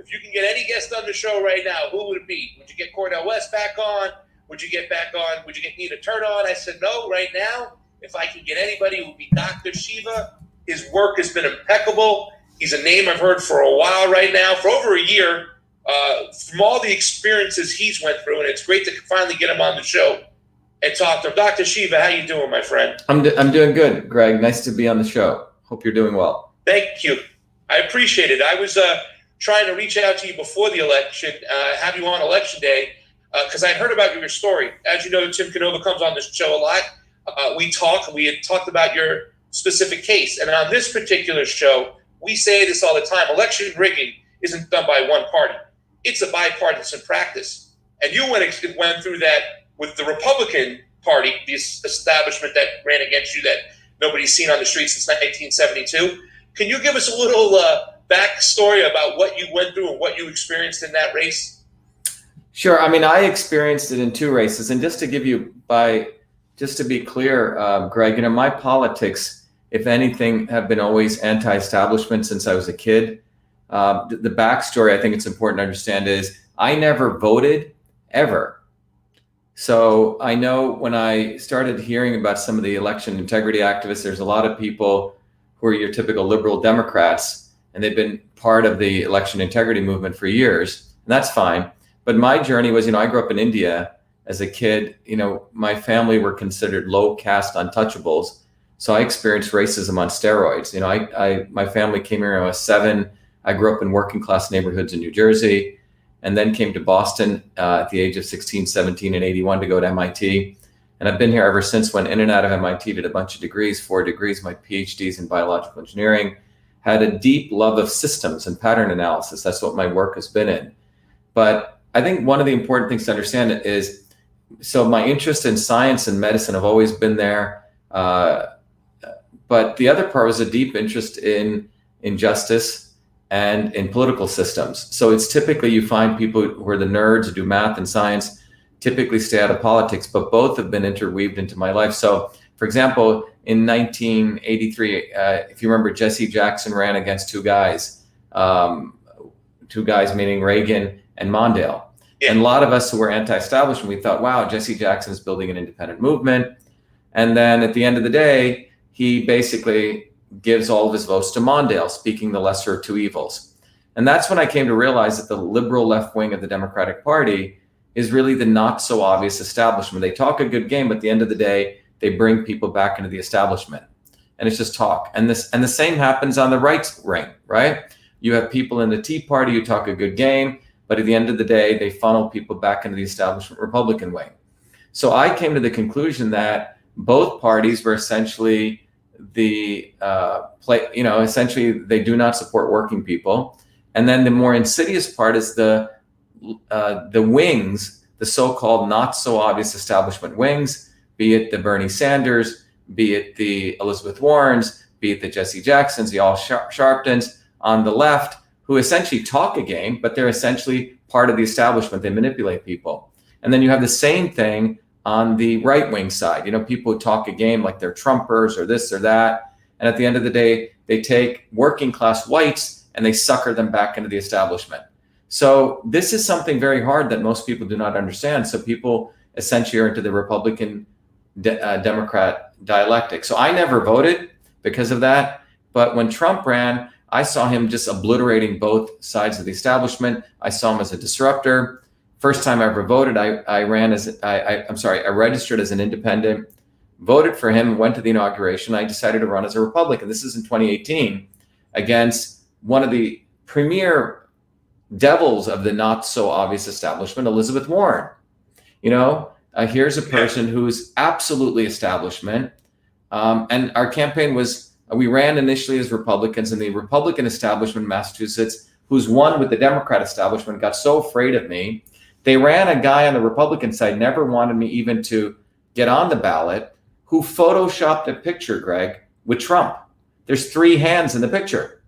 if you can get any guest on the show right now, who would it be? Would you get Cordell West back on? Would you get back on? Would you get Nina Turner on? I said, no, right now, if I can get anybody, it would be Dr.SHIVA. His work has been impeccable. He's a name I've heard for a while right now, for over a year, from all the experiences he's went through, and it's great to finally get him on the show and talk to him. Dr.SHIVA, how you doing, my friend? I'm doing good, Greg. Nice to be on the show. Hope you're doing well. Thank you. I appreciate it. I was trying to reach out to you before the election, have you on election day, because I heard about your story. As you know, Tim Canova comes on this show a lot. We had talked about your specific case. And on this particular show, we say this all the time: election rigging isn't done by one party. It's a bipartisan practice. And you went through that with the Republican Party, this establishment that ran against you that nobody's seen on the street since 1972. Can you give us a little backstory about what you went through and what you experienced in that race? Sure. I mean, I experienced it in two races. And just to be clear, Greg, my politics, if anything, have been always anti-establishment since I was a kid. The backstory I think it's important to understand is I never voted ever. So I know when I started hearing about some of the election integrity activists, there's a lot of people who are your typical liberal Democrats, and they've been part of the election integrity movement for years, and that's fine. But my journey was, I grew up in India as a kid. My family were considered low caste untouchables. So I experienced racism on steroids. My family came here when I was 7. I grew up in working class neighborhoods in New Jersey, and then came to Boston at the age of 16, 17, and 81 to go to MIT. And I've been here ever since. Went in and out of MIT, did a bunch of degrees, 4 degrees, my PhDs in biological engineering, had a deep love of systems and pattern analysis. That's what my work has been in. But I think one of the important things to understand is, so my interest in science and medicine have always been there. But the other part was a deep interest in justice and in political systems. So it's typically you find people who are the nerds who do math and science typically stay out of politics, but both have been interweaved into my life. So for example, in 1983, if you remember, Jesse Jackson ran against two guys meaning Reagan and Mondale. Yeah. And a lot of us who were anti-establishment, we thought, wow, Jesse Jackson is building an independent movement. And then at the end of the day, he basically gives all of his votes to Mondale, speaking the lesser of two evils. And that's when I came to realize that the liberal left wing of the Democratic Party is really the not so obvious establishment. They talk a good game, but at the end of the day, they bring people back into the establishment. And it's just talk. And the same happens on the right wing, right? You have people in the Tea Party who talk a good game, but at the end of the day, they funnel people back into the establishment Republican wing. So I came to the conclusion that both parties were essentially essentially they do not support working people. And then the more insidious part is the wings, the so-called not so obvious establishment wings, be it the Bernie Sanders, be it the Elizabeth Warrens, be it the Jesse Jacksons, the Al Sharptons on the left, who essentially talk a game, but they're essentially part of the establishment. They manipulate people. And then you have the same thing on the right-wing side, people who talk a game like they're Trumpers or this or that. And at the end of the day, they take working class whites and they sucker them back into the establishment. So this is something very hard that most people do not understand. So people essentially are into the Republican Democrat dialectic. So I never voted because of that. But when Trump ran, I saw him just obliterating both sides of the establishment. I saw him as a disruptor. First time I ever voted, I registered as an independent, voted for him, went to the inauguration. I decided to run as a Republican. This is in 2018 against one of the premier devils of the not so obvious establishment, Elizabeth Warren. Here's a person who's absolutely establishment. And our campaign was, we ran initially as Republicans, and the Republican establishment in Massachusetts, who's won with the Democrat establishment, got so afraid of me. They ran a guy on the Republican side, never wanted me even to get on the ballot, who photoshopped a picture, Greg, with Trump. There's 3 hands in the picture.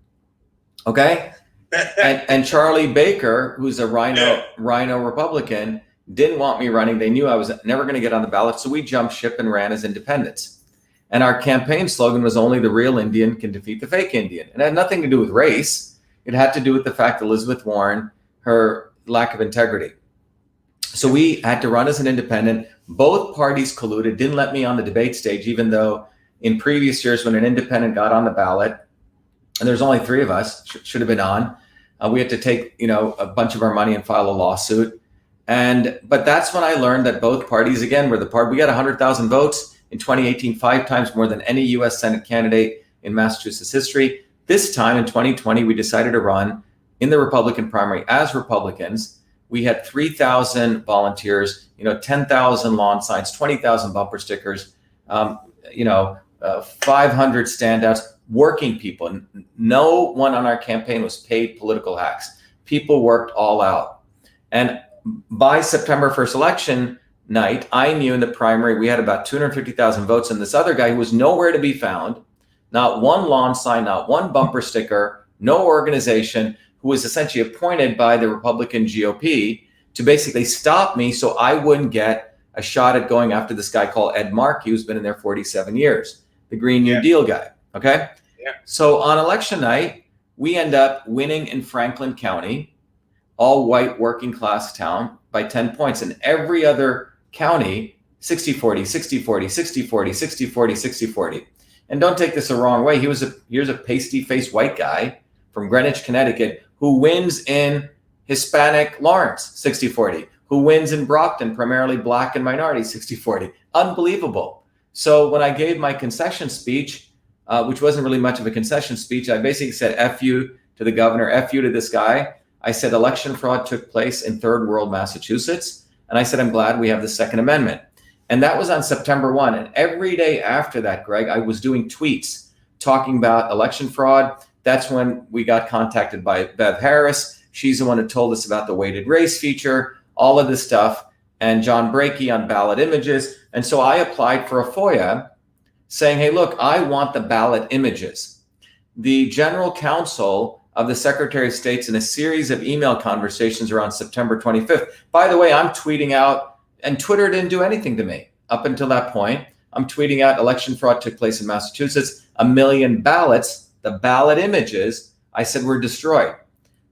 Okay? and Charlie Baker, who's a rhino Republican, didn't want me running. They knew I was never going to get on the ballot. So we jumped ship and ran as independents. And our campaign slogan was, only the real Indian can defeat the fake Indian. And it had nothing to do with race. It had to do with the fact that Elizabeth Warren, her lack of integrity. So we had to run as an independent. Both parties colluded, didn't let me on the debate stage, even though in previous years when an independent got on the ballot, and there's only 3 of us, should have been on, we had to take, a bunch of our money and file a lawsuit. But that's when I learned that both parties, again, were the part. We got 100,000 votes in 2018, 5 times more than any U.S. Senate candidate in Massachusetts history. This time in 2020, we decided to run in the Republican primary as Republicans. We had 3,000 volunteers, 10,000 lawn signs, 20,000 bumper stickers, 500 standouts, working people. No one on our campaign was paid political hacks. People worked all out. And by September 1st election night, I knew in the primary we had about 250,000 votes, and this other guy who was nowhere to be found, not one lawn sign, not one bumper sticker, no organization, who was essentially appointed by the Republican GOP to basically stop me so I wouldn't get a shot at going after this guy called Ed Markey, who's been in there 47 years, the Green New Deal guy, okay? Yeah. So on election night, we end up winning in Franklin County, all white working class town, by 10 points. In every other county, 60-40, 60-40, 60-40, 60-40, 60-40. And don't take this the wrong way. Here's a pasty-faced white guy from Greenwich, Connecticut, who wins in Hispanic Lawrence, 60-40, who wins in Brockton, primarily black and minority, 60-40. Unbelievable. So when I gave my concession speech, which wasn't really much of a concession speech, I basically said, F you to the governor, F you to this guy. I said election fraud took place in third world Massachusetts. And I said, I'm glad we have the Second Amendment. And that was on September 1. And every day after that, Greg, I was doing tweets talking about election fraud. That's when we got contacted by Bev Harris. She's the one who told us about the weighted race feature, all of this stuff, and John Brakey on ballot images. And so I applied for a FOIA saying, hey, look, I want the ballot images. The general counsel of the Secretary of State's in a series of email conversations around September 25th. By the way, I'm tweeting out, and Twitter didn't do anything to me up until that point. I'm tweeting out election fraud took place in Massachusetts. 1 million ballots, the ballot images, I said were destroyed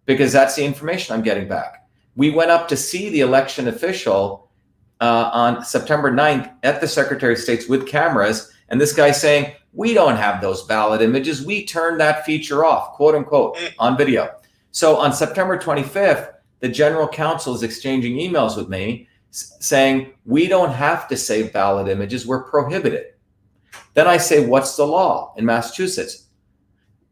because that's the information I'm getting back. We went up to see the election official on September 9th at the Secretary of State's with cameras. And this guy saying, we don't have those ballot images. We turned that feature off, quote unquote, on video. So on September 25th, the general counsel is exchanging emails with me saying, we don't have to save ballot images. We're prohibited. Then I say, what's the law in Massachusetts?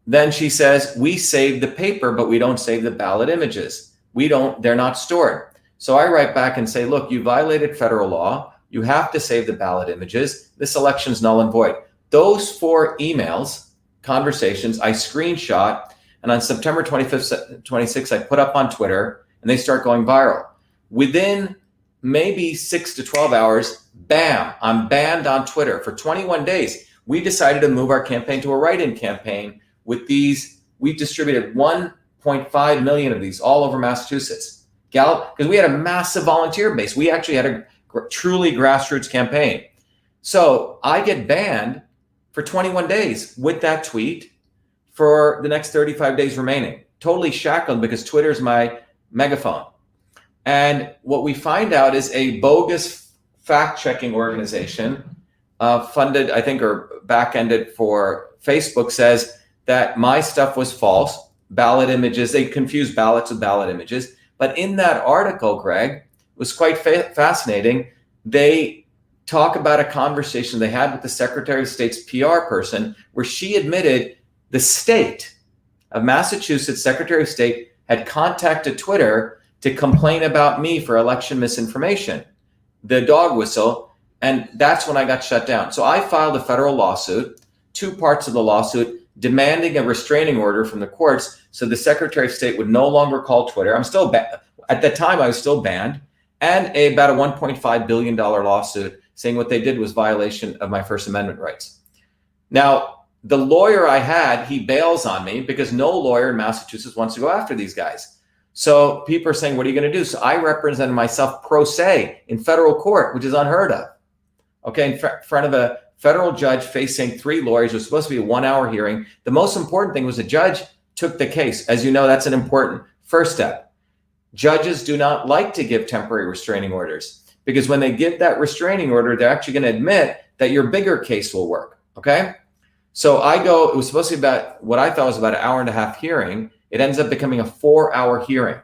Then she says, we save the paper, but we don't save the ballot images. They're not stored. So I write back and say, look, you violated federal law. You have to save the ballot images. This election's null and void. Those 4 emails, conversations, I screenshot. And on September 25th, 26th, I put up on Twitter and they start going viral. Within maybe 6 to 12 hours, bam, I'm banned on Twitter for 21 days. We decided to move our campaign to a write-in campaign with these. We distributed 1.5 million of these all over Massachusetts. Because we had a massive volunteer base. We actually had a truly grassroots campaign. So I get banned for 21 days with that tweet for the next 35 days remaining. Totally shackled because Twitter's my megaphone. And what we find out is a bogus fact-checking organization funded, I think, or back-ended for Facebook says that my stuff was false. Ballot images, they confuse ballots with ballot images. But in that article, Greg, it was quite fascinating. They talk about a conversation they had with the Secretary of State's PR person where she admitted the state of Massachusetts Secretary of State had contacted Twitter to complain about me for election misinformation, the dog whistle, and that's when I got shut down. So I filed a federal lawsuit, 2 parts of the lawsuit, demanding a restraining order from the courts so the Secretary of State would no longer call Twitter. I'm still at the time I was still banned, and about a $1.5 billion lawsuit saying what they did was violation of my First Amendment rights. Now, the lawyer I had, he bails on me because no lawyer in Massachusetts wants to go after these guys. So people are saying, what are you going to do? So I represented myself pro se in federal court, which is unheard of. Okay, in front of a federal judge facing 3 lawyers. It was supposed to be a 1-hour hearing. The most important thing was the judge took the case. As you know, that's an important first step. Judges do not like to give temporary restraining orders because when they give that restraining order, they're actually going to admit that your bigger case will work. Okay. So I go, it was supposed to be about what I thought was about an hour and a half hearing. It ends up becoming a 4-hour hearing.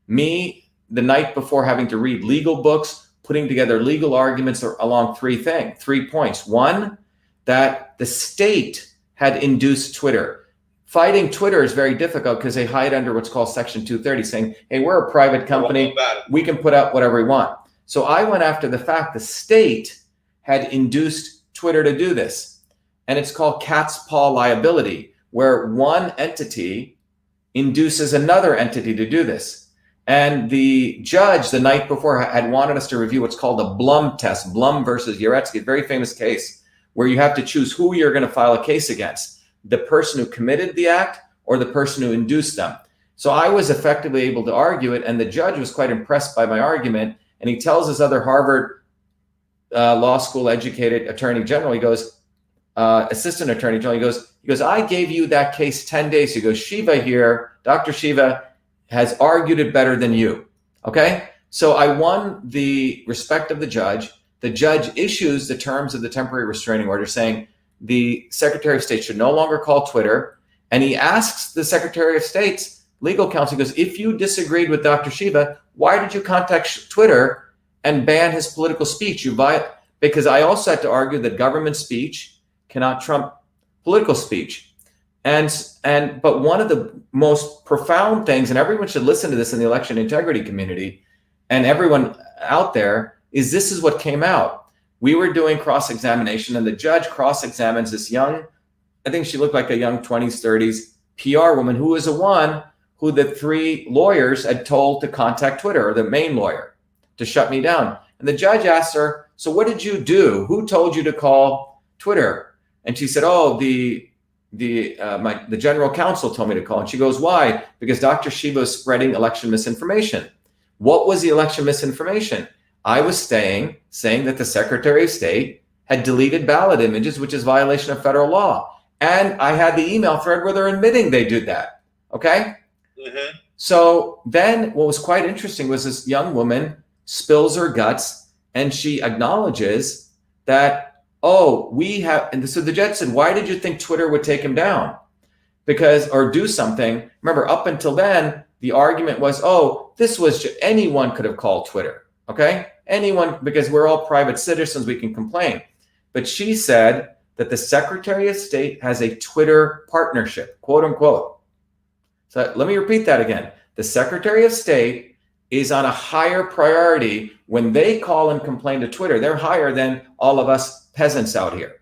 Me, the night before, having to read legal books, putting together legal arguments along three points. One, that the state had induced Twitter. Fighting Twitter is very difficult because they hide under what's called Section 230, saying, hey, we're a private company. We can put out whatever we want. So I went after the fact the state had induced Twitter to do this. And it's called cat's paw liability, where one entity induces another entity to do this. And the judge the night before had wanted us to review what's called the Blum test, Blum versus Uretsky, a very famous case where you have to choose who you're going to file a case against, the person who committed the act or the person who induced them. So I was effectively able to argue it, and the judge was quite impressed by my argument. And he tells his other Harvard law school educated attorney general, he goes, assistant attorney general, he goes, I gave you that case 10 days. He goes, Shiva here, Dr. Shiva has argued it better than you. Okay. So I won the respect of the judge. The judge issues the terms of the temporary restraining order saying the Secretary of State should no longer call Twitter. And he asks the Secretary of State's legal counsel, he goes, if you disagreed with Dr. Shiva, why did you contact Twitter and ban his political speech? Because I also had to argue that government speech cannot trump political speech. But one of the most profound things, and everyone should listen to this in the election integrity community and everyone out there, is this is what came out. We were doing cross-examination and the judge cross-examines this young, I think she looked like a young 20s, 30s PR woman who was the one who the 3 lawyers had told to contact Twitter, or the main lawyer, to shut me down. And the judge asked her, so what did you do? Who told you to call Twitter? And she said, oh, the general counsel told me to call. And she goes, why? Because Dr. Shiva is spreading election misinformation. What was the election misinformation? I was saying that the Secretary of State had deleted ballot images, which is violation of federal law. And I had the email thread where they're admitting they did that. Okay. Mm-hmm. So then what was quite interesting was this young woman spills her guts and she acknowledges that, oh, we have, and so the judge said, why did you think Twitter would take him down? Or do something. Remember, up until then, the argument was, oh, this was anyone could have called Twitter. Okay. Anyone, because we're all private citizens, we can complain. But she said that the Secretary of State has a Twitter partnership, quote unquote. So let me repeat that again. The Secretary of State is on a higher priority when they call and complain to Twitter. They're higher than all of us peasants out here.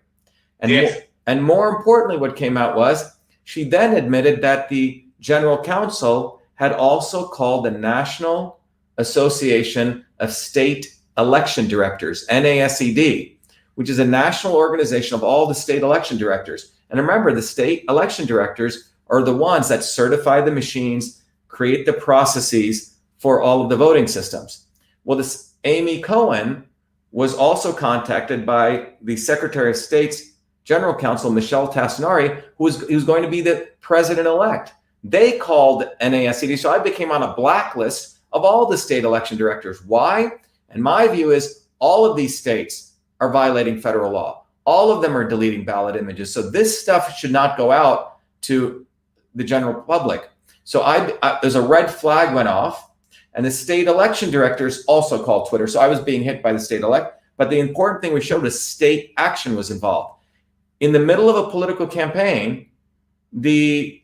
And, yes. And more importantly, what came out was she then admitted that the general counsel had also called the National Association of State Election Directors, NASED, which is a national organization of all the state election directors. And remember, the state election directors are the ones that certify the machines, create the processes for all of the voting systems. Well, this Amy Cohen was also contacted by the Secretary of State's General Counsel, Michelle Tassinari, who was going to be the president-elect. They called NASED, so I became on a blacklist of all the state election directors. Why? And my view is all of these states are violating federal law. All of them are deleting ballot images. So this stuff should not go out to the general public. So there's a red flag went off, and the state election directors also called Twitter. So I was being hit by the state elect. But the important thing we showed is state action was involved. In the middle of a political campaign, the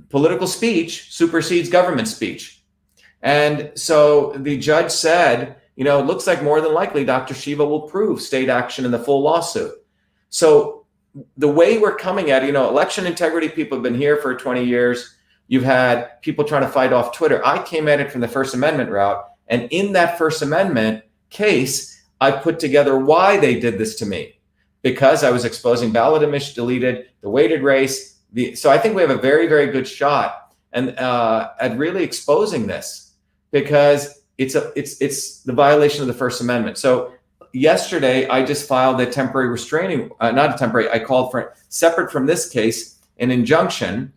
political speech supersedes government speech. And so the judge said, it looks like more than likely Dr. Shiva will prove state action in the full lawsuit. So the way we're coming at, election integrity people have been here for 20 years. You've had people trying to fight off Twitter. I came at it from the First Amendment route. And in that First Amendment case, I put together why they did this to me. Because I was exposing ballot image deleted, the weighted race. So I think we have a very, very good shot at really exposing this, because it's the violation of the First Amendment. So yesterday, I just filed a temporary restraining, not a temporary, I called for, separate from this case, an injunction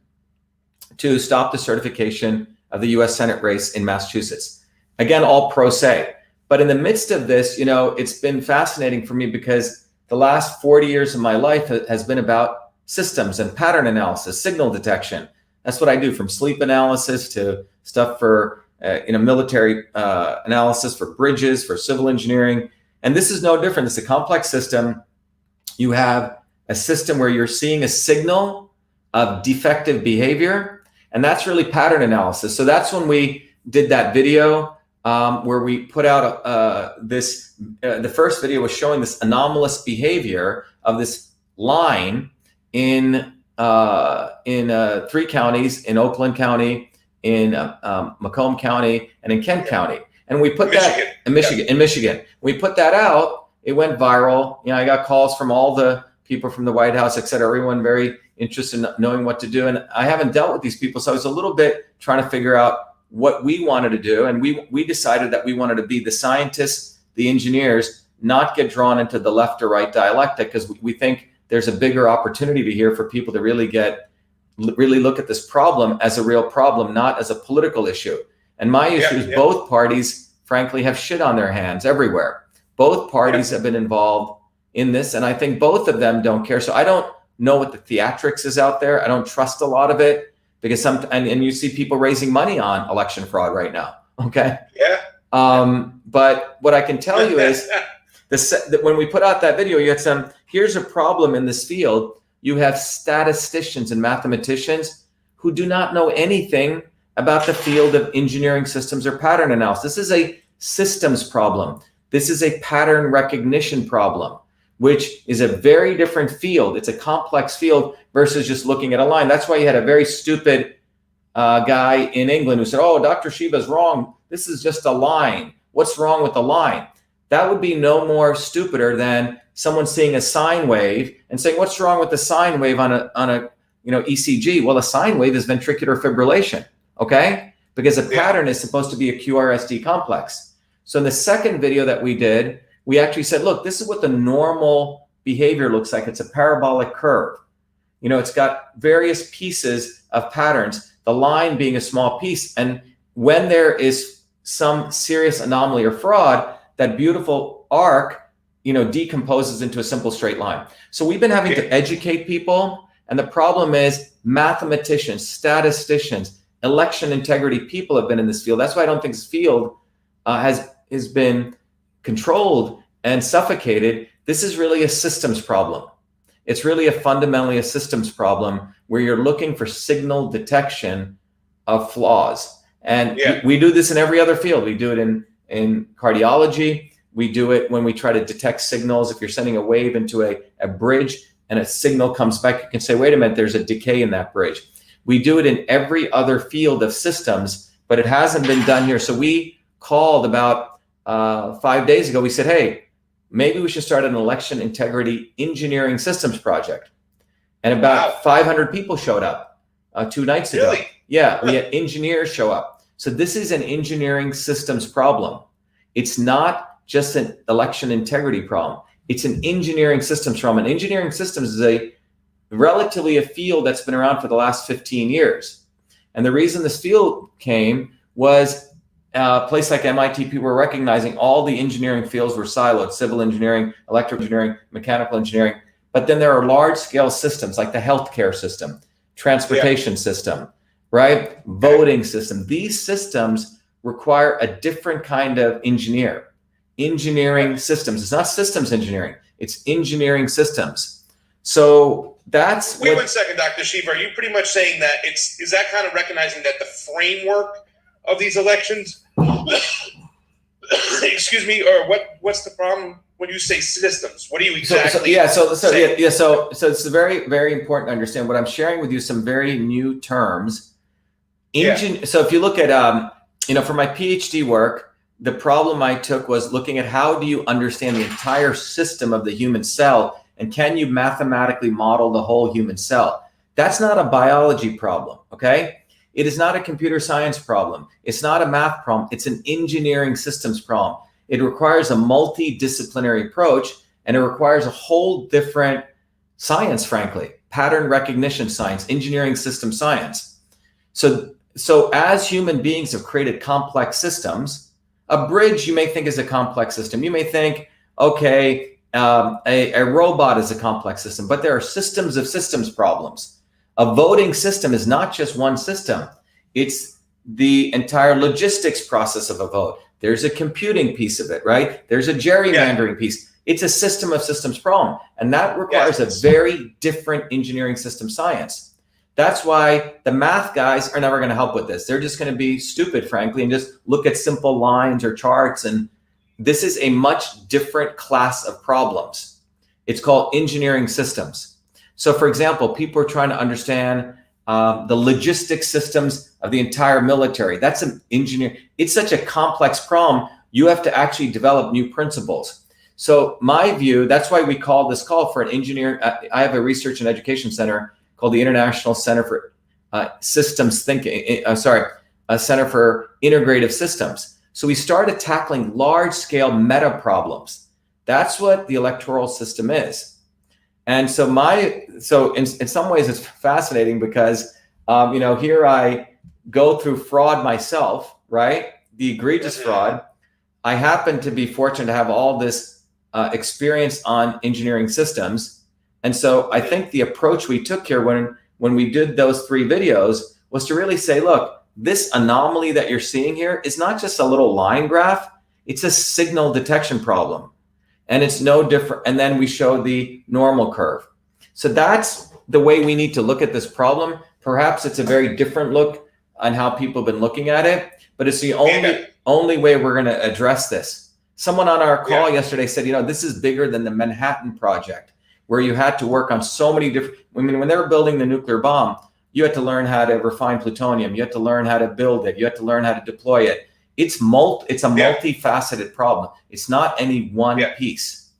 to stop the certification of the US Senate race in Massachusetts. Again, all pro se. But in the midst of this, you know, it's been fascinating for me because the last 40 years of my life has been about systems and pattern analysis, signal detection. That's what I do, from sleep analysis to stuff for military analysis, for bridges, for civil engineering. And this is no different. It's a complex system. You have a system where you're seeing a signal of defective behavior, and that's really pattern analysis. So that's when we did that video where we put out the first video was showing this anomalous behavior of this line in 3 counties, in Oakland County, in Macomb County, and in Kent County. And we put that in Michigan. We put that out. It went viral. You know, I got calls from all the people from the White House, et cetera, everyone very interested in knowing what to do. And I haven't dealt with these people. So I was a little bit trying to figure out what we wanted to do. And we decided that we wanted to be the scientists, the engineers, not get drawn into the left or right dialectic, because we think there's a bigger opportunity here for people to really look at this problem as a real problem, not as a political issue. And my issue is both parties, frankly, have shit on their hands everywhere. Both parties have been involved in this, and I think both of them don't care. So I don't know what the theatrics is out there. I don't trust a lot of it, because and you see people raising money on election fraud right now. Okay. Yeah. But what I can tell you is that when we put out that video, you had here's a problem in this field. You have statisticians and mathematicians who do not know anything about the field of engineering systems or pattern analysis. This is a systems problem. This is a pattern recognition problem, which is a very different field. It's a complex field versus just looking at a line. That's why you had a very stupid guy in England who said, oh, Dr. Shiva is wrong. This is just a line. What's wrong with the line? That would be no more stupider than someone seeing a sine wave and saying, what's wrong with the sine wave on a ECG? Well, a sine wave is ventricular fibrillation, okay? Because a pattern is supposed to be a QRST complex. So in the second video that we did, we actually said, look, this is what the normal behavior looks like. It's a parabolic curve. You know, it's got various pieces of patterns, the line being a small piece. And when there is some serious anomaly or fraud, that beautiful arc, you know, decomposes into a simple straight line. So we've been having to educate people. And the problem is mathematicians, statisticians, election integrity people have been in this field. That's why I don't think this field has been controlled and suffocated. This is really a systems problem. It's really fundamentally a systems problem where you're looking for signal detection of flaws. And we do this in every other field. We do it in cardiology. We do it when we try to detect signals. If you're sending a wave into a bridge and a signal comes back, you can say, wait a minute, there's a decay in that bridge. We do it in every other field of systems, but it hasn't been done here. So we called about 5 days ago. We said, hey, maybe we should start an election integrity engineering systems project. And about 500 people showed up 2 nights ago. Really? Yeah, we had engineers show up. So this is an engineering systems problem. It's not just an election integrity problem. It's an engineering systems problem. And engineering systems is relatively a field that's been around for the last 15 years. And the reason this field came was a place like MIT, people were recognizing all the engineering fields were siloed: civil engineering, electrical engineering, mechanical engineering. But then there are large scale systems like the healthcare system, transportation system, right? Voting system. These systems require a different kind of engineering systems. It's not systems engineering, it's engineering systems. So that's Wait 1 second, Dr. Shiva. Are you pretty much saying that is that kind of recognizing that the framework of these elections, excuse me, or what's the problem when you say systems? What do you exactly say? So it's very, very important to understand. What I'm sharing with you some very new terms. So if you look at for my PhD work, the problem I took was looking at how do you understand the entire system of the human cell, and can you mathematically model the whole human cell? That's not a biology problem, okay? It is not a computer science problem. It's not a math problem. It's an engineering systems problem. It requires a multidisciplinary approach, and it requires a whole different science, frankly, pattern recognition science, engineering system science. So as human beings have created complex systems, a bridge you may think is a complex system. You may think, okay, a robot is a complex system, but there are systems of systems problems. A voting system is not just one system. It's the entire logistics process of a vote. There's a computing piece of it, right? There's a gerrymandering piece. It's a system of systems problem. And that requires a very different engineering system science. That's why the math guys are never going to help with this. They're just going to be stupid, frankly, and just look at simple lines or charts. And this is a much different class of problems. It's called engineering systems. So for example, people are trying to understand the logistic systems of the entire military. That's an engineer. It's such a complex problem. You have to actually develop new principles. So my view, that's why we call this call for an engineer. I have a research and education center called the International Center for Systems Thinking, a Center for Integrative Systems. So we started tackling large scale meta problems. That's what the electoral system is. And so in some ways it's fascinating because, here I go through fraud myself, right? The egregious fraud. I happen to be fortunate to have all this experience on engineering systems. And so I think the approach we took here when we did those 3 videos was to really say, look, this anomaly that you're seeing here is not just a little line graph, it's a signal detection problem. And it's no different. And then we show the normal curve. So that's the way we need to look at this problem. Perhaps it's a very different look on how people have been looking at it, but it's the only way we're going to address this. Someone on our call yesterday said, this is bigger than the Manhattan Project, where you had to work on so many different, when they were building the nuclear bomb, you had to learn how to refine plutonium. You had to learn how to build it. You had to learn how to deploy it. It's a multifaceted problem. It's not any one piece.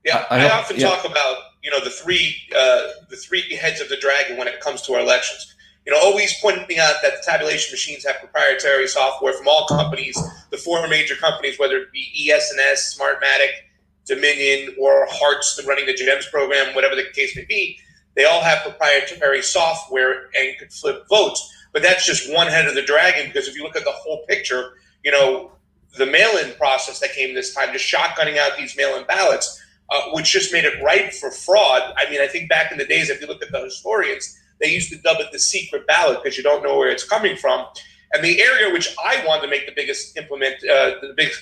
Yeah, I often talk about, the three heads of the dragon when it comes to our elections. Always pointing out that the tabulation machines have proprietary software from all companies, the 4 major companies, whether it be ES&S, Smartmatic, Dominion, or Hearts, running the GEMS program, whatever the case may be. They all have proprietary software and could flip votes. But that's just one head of the dragon, because if you look at the whole picture, the mail-in process that came this time, just shotgunning out these mail-in ballots, which just made it ripe for fraud. I mean, I think back in the days, if you look at the historians, they used to dub it the secret ballot because you don't know where it's coming from. And the area which I wanted to make the biggest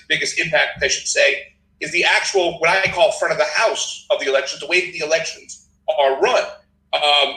biggest impact, I should say, is the actual, what I call front of the house of the elections, the way that the elections are run.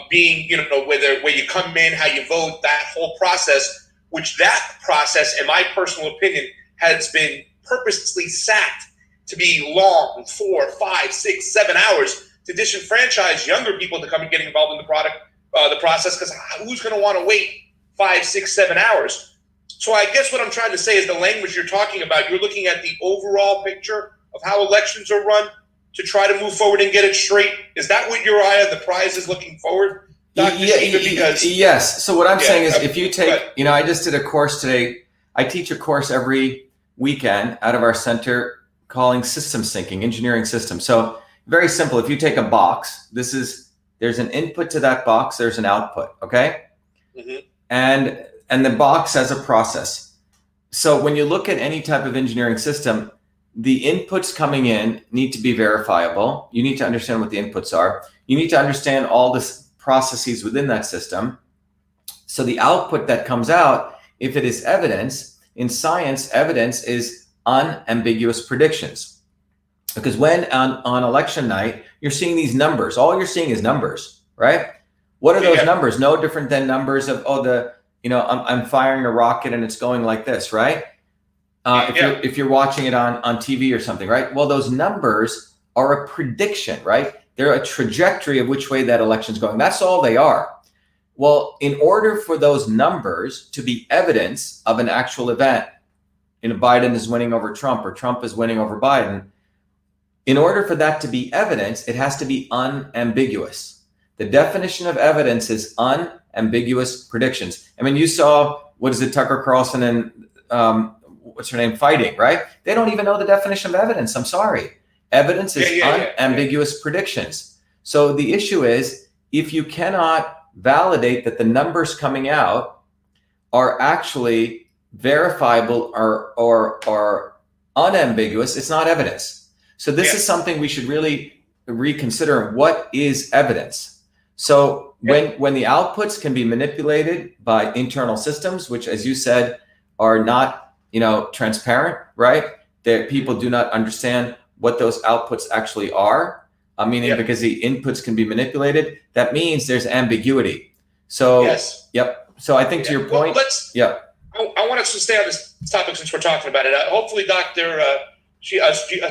Being, where you come in, how you vote, that whole process, which that process, in my personal opinion, has been purposely sacked to be long, 4, 5, 6, 7 hours to disenfranchise younger people to come and get involved in the process, because who's going to want to wait 5, 6, 7 hours? So I guess what I'm trying to say is the language you're talking about, you're looking at the overall picture of how elections are run to try to move forward and get it straight. Is that what your eye on the prize is looking forward, Dr.SHIVA? Yes. So what I'm saying is, if you take, I just did a course today. I teach a course every weekend out of our center calling systems thinking, engineering systems. So very simple. If you take a box, there's an input to that box, there's an output, okay? Mm-hmm. And the box has a process. So when you look at any type of engineering system, the inputs coming in need to be verifiable. You need to understand what the inputs are. You need to understand all the processes within that system. So the output that comes out, if it is evidence, in science, evidence is unambiguous predictions. Because when on election night, you're seeing these numbers, all you're seeing is numbers, right? What are those numbers? No different than numbers of, I'm firing a rocket and it's going like this, right? If you're watching it on TV or something, right? Well, those numbers are a prediction, right? They're a trajectory of which way that election's going. That's all they are. Well, in order for those numbers to be evidence of an actual event, Biden is winning over Trump or Trump is winning over Biden, in order for that to be evidence, it has to be unambiguous. The definition of evidence is unambiguous predictions. I mean, you saw, Tucker Carlson and what's her name, fighting, right? They don't even know the definition of evidence. I'm sorry. Evidence is unambiguous predictions. So the issue is, if you cannot validate that the numbers coming out are actually verifiable or unambiguous, it's not evidence. So this is something we should really reconsider. What is evidence? So when the outputs can be manipulated by internal systems, which, as you said, are not, transparent, right? That people do not understand what those outputs actually are, meaning because the inputs can be manipulated, that means there's ambiguity. So, So I think to your point, I want us to stay on this topic since we're talking about it. Hopefully,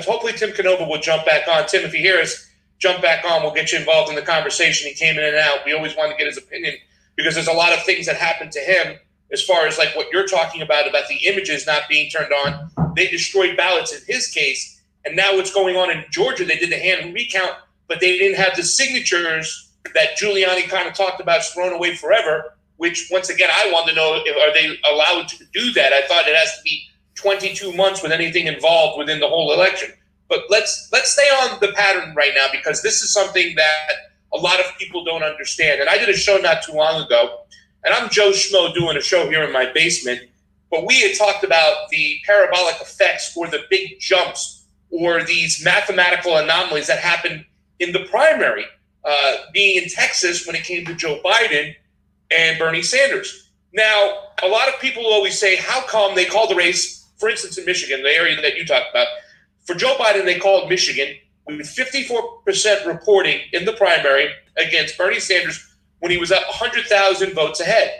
hopefully Tim Canova will jump back on. Tim, if you hear us, jump back on. We'll get you involved in the conversation. He came in and out. We always want to get his opinion because there's a lot of things that happened to him as far as like what you're talking about the images not being turned on. They destroyed ballots in his case. And now what's going on in Georgia, they did the hand recount, but they didn't have the signatures that Giuliani kind of talked about thrown away forever, which once again, I want to know, are they allowed to do that? I thought it has to be 22 months with anything involved within the whole election. But let's stay on the pattern right now, because this is something that a lot of people don't understand. And I did a show not too long ago, and I'm Joe Schmo doing a show here in my basement, but we had talked about the parabolic effects or the big jumps or these mathematical anomalies that happened in the primary, being in Texas when it came to Joe Biden and Bernie Sanders. Now, a lot of people always say, how come they called the race, for instance, in Michigan, the area that you talked about. For Joe Biden, they called Michigan with 54% reporting in the primary against Bernie Sanders when he was at 100,000 votes ahead.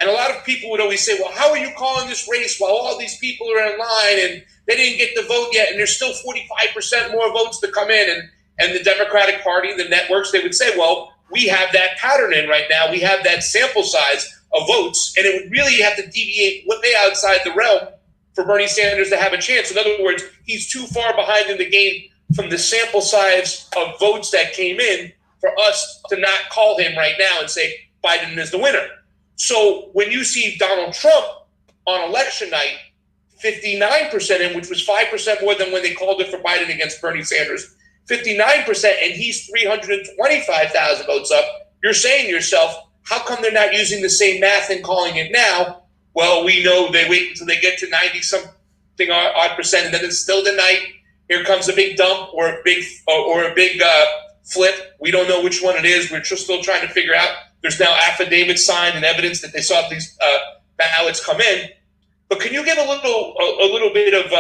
And a lot of people would always say, well, how are you calling this race while all these people are in line and they didn't get the vote yet and there's still 45% more votes to come in? And the Democratic Party, the networks, they would say, well, we have that pattern in right now. We have that sample size of votes, and it would really have to deviate way outside the realm for Bernie Sanders to have a chance. In other words, he's too far behind in the game from the sample size of votes that came in for us to not call him right now and say Biden is the winner. So when you see Donald Trump on election night, 59% in, which was 5% more than when they called it for Biden against Bernie Sanders, 59%, and he's 325,000 votes up, you're saying to yourself, how come they're not using the same math and calling it now? Well, we know they wait until they get to 90-something odd percent, and then it's still the night. Here comes a big dump or a big flip. We don't know which one it is. We're just still trying to figure out. There's now affidavits signed and evidence that they saw these ballots come in. But can you give a little bit of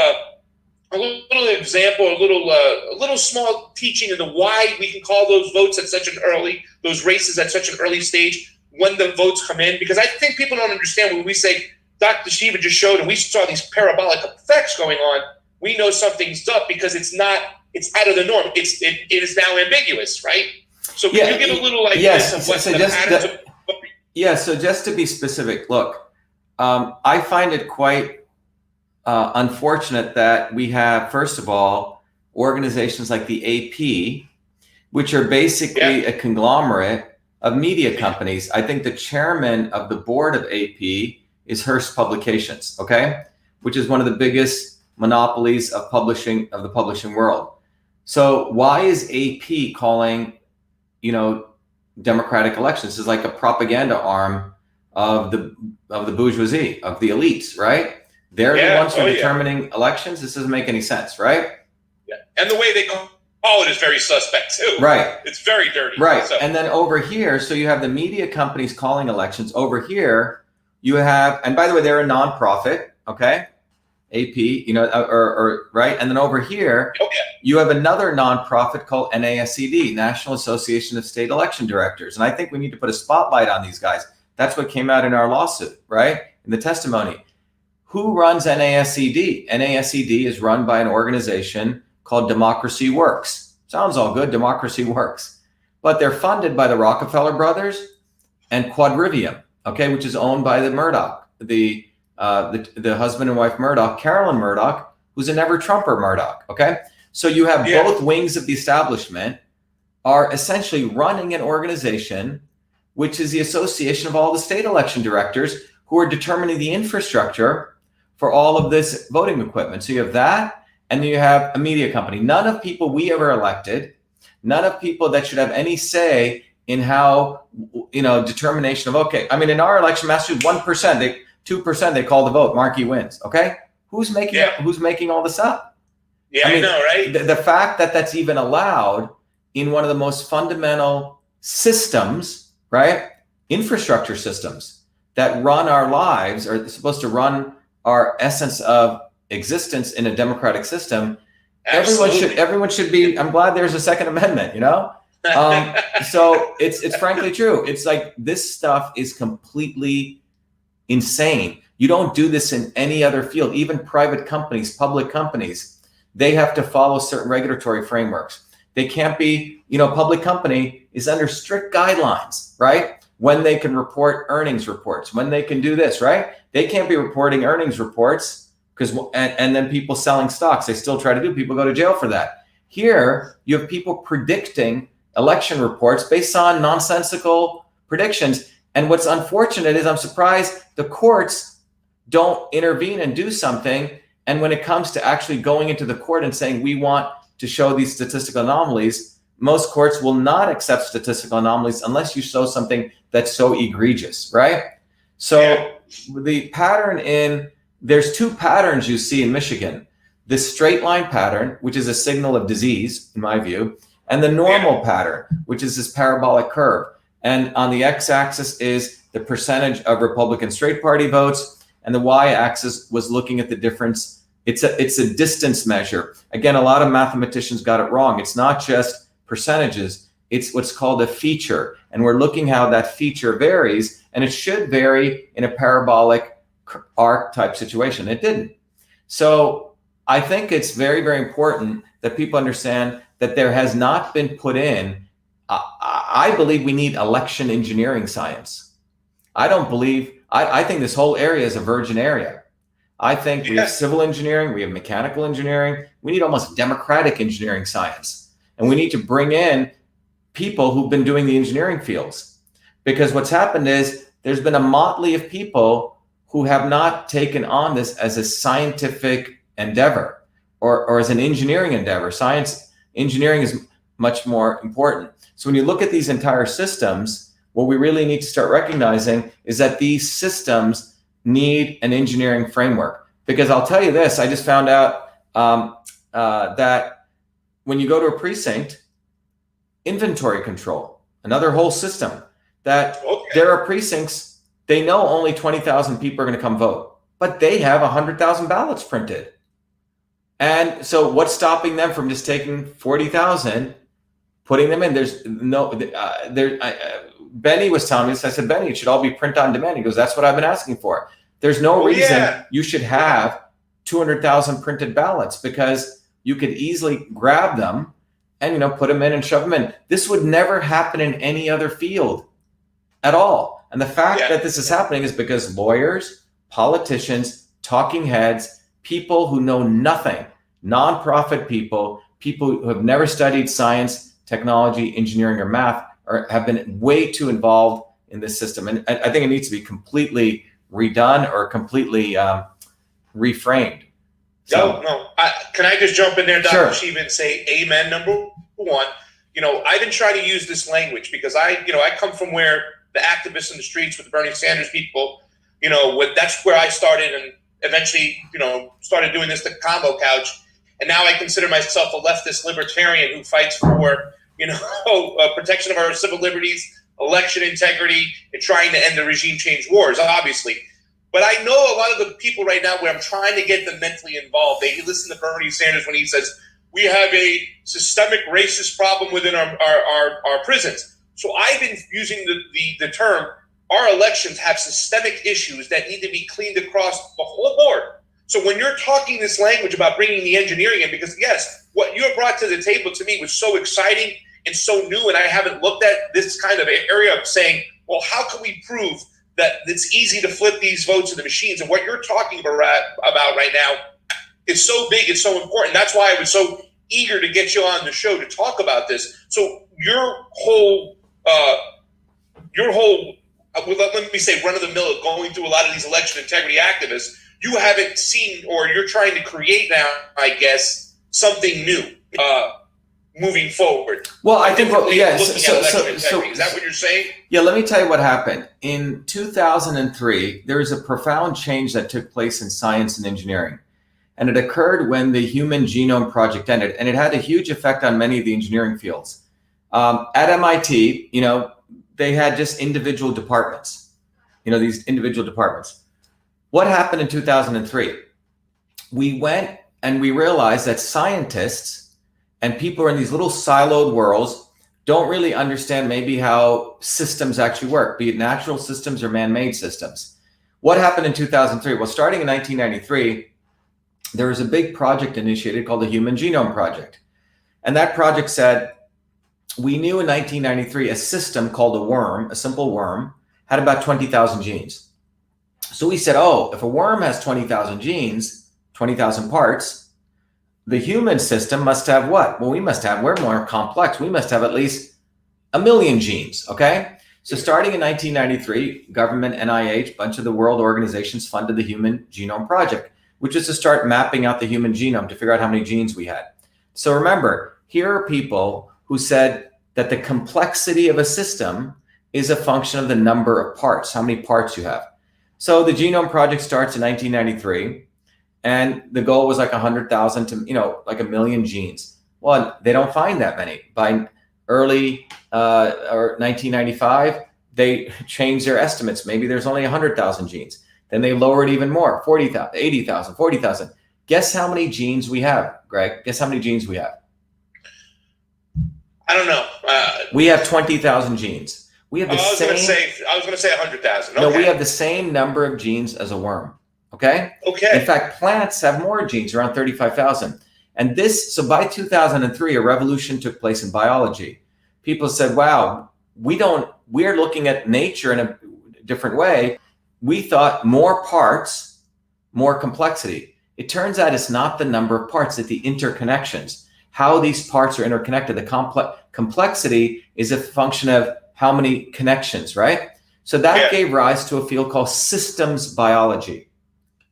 a little example, a little small teaching into why we can call those votes at those races at such an early stage when the votes come in? Because I think people don't understand when we say Dr.SHIVA just showed and we saw these parabolic effects going on, we know something's up because it's out of the norm. It is now ambiguous, right? So can you give a little idea of what the patterns of... Yeah, so just to be specific, look, I find it quite unfortunate that we have, first of all, organizations like the AP, which are basically a conglomerate of media companies. I think the chairman of the board of AP is Hearst Publications, okay, which is one of the biggest monopolies of the publishing world. So why is AP calling, democratic elections? This is like a propaganda arm of the bourgeoisie, of the elites, right? They're the ones who are determining elections. This doesn't make any sense, right? Yeah, and the way they call it is very suspect too. Right. It's very dirty. Right. So. And then over here, so you have the media companies calling elections. Over here, you have, and by the way, they're a nonprofit, okay? AP, right? And then over here, you have another nonprofit called NASCD, National Association of State Election Directors. And I think we need to put a spotlight on these guys. That's what came out in our lawsuit, right? In the testimony. Who runs NASCD? NASCD is run by an organization called Democracy Works. Sounds all good, Democracy Works. But they're funded by the Rockefeller brothers and Quadrivium, okay, which is owned by the Murdoch, the husband and wife Murdoch, Carolyn Murdoch, who's a never-Trumper Murdoch, okay? So you have both wings of the establishment are essentially running an organization, which is the association of all the state election directors who are determining the infrastructure for all of this voting equipment. So you have that, and then you have a media company. None of people we ever elected, none of people that should have any say in how, determination of, in our election, Massachusetts, 1%, 2%, they call the vote, Markey wins. Okay, who's making all this up? Yeah, I know, right? The fact that that's even allowed in one of the most fundamental systems, right? Infrastructure systems that run our lives, are supposed to run our essence of existence in a democratic system. Absolutely. Everyone should be. I'm glad there's a Second Amendment. So it's frankly true. It's like this stuff is completely insane. You don't do this in any other field. Even private companies, public companies, they have to follow certain regulatory frameworks. They can't be, public company is under strict guidelines, right? When they can report earnings reports, when they can do this, right? They can't be reporting earnings reports and then people selling stocks. They still try to do. People go to jail for that. Here, you have people predicting election reports based on nonsensical predictions. And what's unfortunate is I'm surprised the courts don't intervene and do something. And when it comes to actually going into the court and saying, we want to show these statistical anomalies, most courts will not accept statistical anomalies unless you show something that's so egregious, right? So the pattern there's two patterns you see in Michigan. This straight line pattern, which is a signal of disease, in my view, and the normal pattern, which is this parabolic curve. And on the x-axis is the percentage of Republican straight party votes, and the y-axis was looking at the difference. It's a distance measure. Again, a lot of mathematicians got it wrong. It's not just percentages, it's what's called a feature. And we're looking how that feature varies, and it should vary in a parabolic arc type situation. It didn't. So I think it's very, very important that people understand that there has not been put in, I believe we need election engineering science. I think this whole area is a virgin area. I think we have civil engineering, we have mechanical engineering, we need almost democratic engineering science. And we need to bring in people who've been doing the engineering fields. Because what's happened is there's been a motley of people who have not taken on this as a scientific endeavor or as an engineering endeavor. Engineering is much more important. So when you look at these entire systems, what we really need to start recognizing is that these systems need an engineering framework. Because I'll tell you this, I just found out that when you go to a precinct, inventory control, another whole system, that there are precincts, they know only 20,000 people are going to come vote, but they have 100,000 ballots printed. And so what's stopping them from just taking 40,000, putting them in? Benny was telling me this. I said, Benny, it should all be print on demand. He goes, that's what I've been asking for. There's no reason you should have 200,000 printed ballots, because you could easily grab them and, put them in and shove them in. This would never happen in any other field at all. And the fact that this is happening is because lawyers, politicians, talking heads, people who know nothing, nonprofit people who have never studied science, technology, engineering, or math, have been way too involved in this system. And I think it needs to be completely redone or completely reframed. So, no. Can I just jump in there, Dr. Shiva, and say amen, number one? I've been trying to use this language because I come from where the activists in the streets with the Bernie Sanders people, that's where I started, and eventually, started doing this, the combo couch. And now I consider myself a leftist libertarian who fights for, protection of our civil liberties, election integrity, and trying to end the regime change wars, obviously. But I know a lot of the people right now where I'm trying to get them mentally involved. They listen to Bernie Sanders when he says, we have a systemic racist problem within our prisons. So I've been using the term, our elections have systemic issues that need to be cleaned across the whole board. So when you're talking this language about bringing the engineering in, because yes, what you have brought to the table to me was so exciting and so new, and I haven't looked at this kind of area of saying, well, how can we prove that it's easy to flip these votes in the machines? And what you're talking about right now is so big, it's so important. That's why I was so eager to get you on the show to talk about this. So your whole let me say, run-of-the-mill, going through a lot of these election integrity activists, you haven't seen, or you're trying to create now, I guess, something new. moving forward. Well, I think, yeah. Is that what you're saying? Yeah, let me tell you what happened. In 2003, there was a profound change that took place in science and engineering. And it occurred when the Human Genome Project ended. And it had a huge effect on many of the engineering fields. At MIT, they had just individual departments, these individual departments. What happened in 2003? We went and we realized that scientists and people in these little siloed worlds don't really understand maybe how systems actually work, be it natural systems or man-made systems. What happened in 2003? Well, starting in 1993, there was a big project initiated called the Human Genome Project. And that project said, we knew in 1993 a system called a worm, a simple worm, had about 20,000 genes. So we said, oh, if a worm has 20,000 genes, 20,000 parts, the human system must have what? Well, we're more complex. We must have at least 1 million genes, okay? So starting in 1993, government, NIH, a bunch of the world organizations funded the Human Genome Project, which is to start mapping out the human genome to figure out how many genes we had. So remember, here are people who said that the complexity of a system is a function of the number of parts, how many parts you have. So the Genome Project starts in 1993, and the goal was like 100,000 to, like 1 million genes. Well, they don't find that many. By early or 1995, they changed their estimates. Maybe there's only 100,000 genes. Then they lowered even more, 40,000, 80,000, 40,000. Guess how many genes we have, Greg? Guess how many genes we have? I don't know. We have 20,000 genes. We have the same. I was going to say 100,000. Okay. No, we have the same number of genes as a worm. Okay. Okay. In fact, plants have more genes, around 35,000. And so by 2003, a revolution took place in biology. People said, wow, we're looking at nature in a different way. We thought more parts, more complexity. It turns out it's not the number of parts, it's the interconnections, how these parts are interconnected. The complexity is a function of how many connections, right? So that gave rise to a field called systems biology,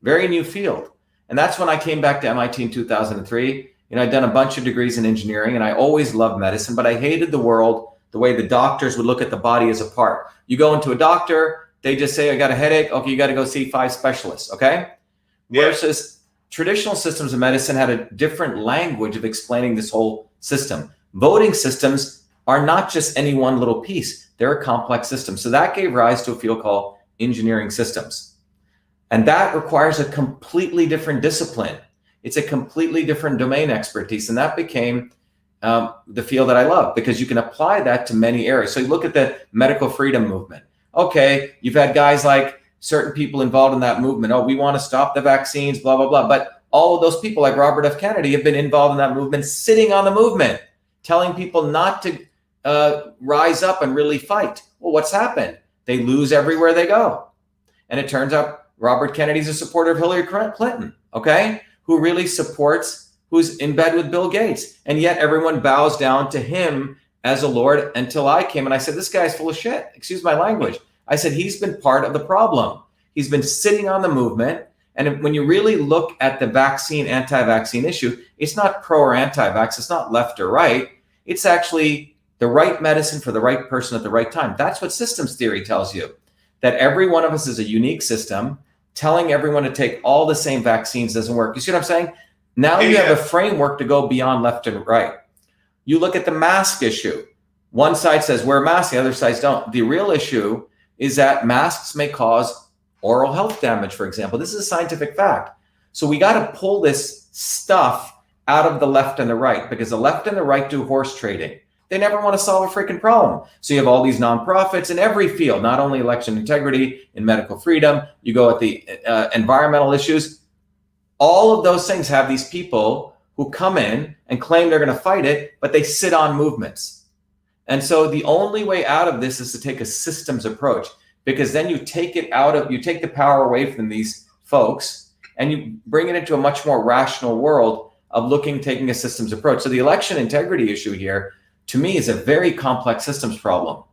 very new field. And that's when I came back to MIT in 2003. I'd done a bunch of degrees in engineering, and I always loved medicine, but I hated the world, the way the doctors would look at the body as a part. You go into a doctor, they just say, I got a headache. Okay, you got to go see 5 specialists, okay? Versus traditional systems of medicine had a different language of explaining this whole system. Voting systems are not just any one little piece. They're a complex system. So that gave rise to a field called engineering systems. And that requires a completely different discipline. It's a completely different domain expertise. And that became the field that I love, because you can apply that to many areas. So you look at the medical freedom movement. Okay, you've had guys like certain people involved in that movement. Oh, we want to stop the vaccines, blah, blah, blah. But all of those people like Robert F. Kennedy have been involved in that movement, sitting on the movement, telling people not to rise up and really fight. Well, what's happened? They lose everywhere they go. And it turns out Robert Kennedy's a supporter of Hillary Clinton, okay, who's in bed with Bill Gates. And yet everyone bows down to him as a lord until I came and I said, this guy's full of shit. Excuse my language. I said, he's been part of the problem. He's been sitting on the movement. And when you really look at the vaccine, anti-vaccine issue, it's not pro or anti-vax. It's not left or right. It's actually the right medicine for the right person at the right time. That's what systems theory tells you, that every one of us is a unique system. Telling everyone to take all the same vaccines doesn't work. You see what I'm saying? Now you have a framework to go beyond left and right. You look at the mask issue. One side says wear masks, the other side don't. The real issue is that masks may cause oral health damage, for example. This is a scientific fact. So we got to pull this stuff out of the left and the right, because the left and the right do horse trading. They never want to solve a freaking problem. So you have all these nonprofits in every field, not only election integrity and medical freedom. You go at the environmental issues. All of those things have these people who come in and claim they're going to fight it, but they sit on movements. And so the only way out of this is to take a systems approach, because then you take the power away from these folks and you bring it into a much more rational world of taking a systems approach. So the election integrity issue here, to me, is a very complex systems problem.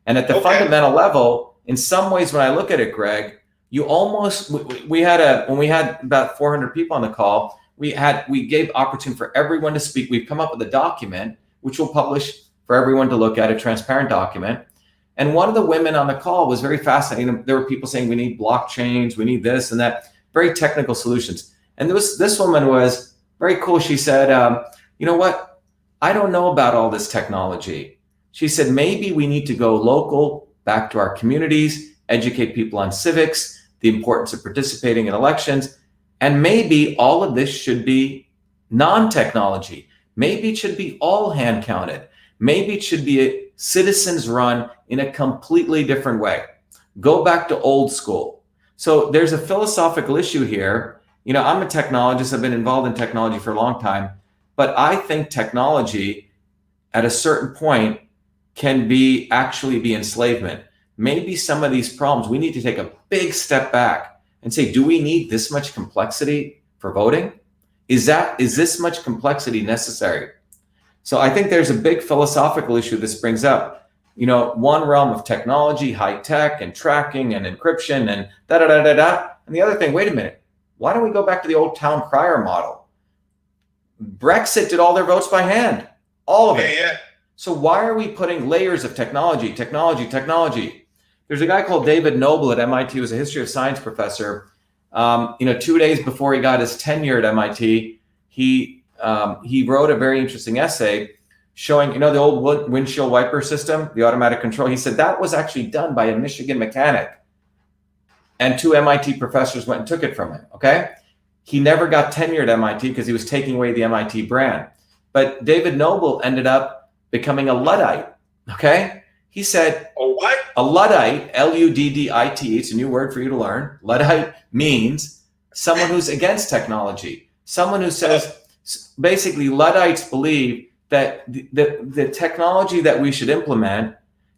And at the fundamental level, in some ways, when I look at it, Greg, when we had about 400 people on the call, we gave opportunity for everyone to speak. We've come up with a document which we'll publish for everyone to look at, a transparent document. And one of the women on the call was very fascinating. There were people saying we need blockchains, we need this and that, very technical solutions. And this woman was very cool. She said, you know what? I don't know about all this technology. She said, maybe we need to go local, back to our communities, educate people on civics, the importance of participating in elections. And maybe all of this should be non-technology. Maybe it should be all hand counted. Maybe it should be a citizens run in a completely different way. Go back to old school. So there's a philosophical issue here. You know, I'm a technologist. I've been involved in technology for a long time, but I think technology at a certain point can actually be enslavement. Maybe some of these problems, we need to take a big step back and say, do we need this much complexity for voting? Is this much complexity necessary? So I think there's a big philosophical issue this brings up. You know, one realm of technology, high tech and tracking and encryption and da-da-da-da-da. And the other thing, wait a minute, why don't we go back to the old town crier model? Brexit did all their votes by hand, all of it. Yeah. So why are we putting layers of technology? There's a guy called David Noble at MIT, who was a history of science professor. 2 days before he got his tenure at MIT, he wrote a very interesting essay showing, the old windshield wiper system, the automatic control. He said that was actually done by a Michigan mechanic, and 2 MIT professors went and took it from him. Okay, he never got tenure at MIT because he was taking away the MIT brand. But David Noble ended up becoming a Luddite. Okay, he said, what? A Luddite, Luddite, it's a new word for you to learn. Luddite means someone who's against technology, someone who says, basically Luddites believe that the technology that we should implement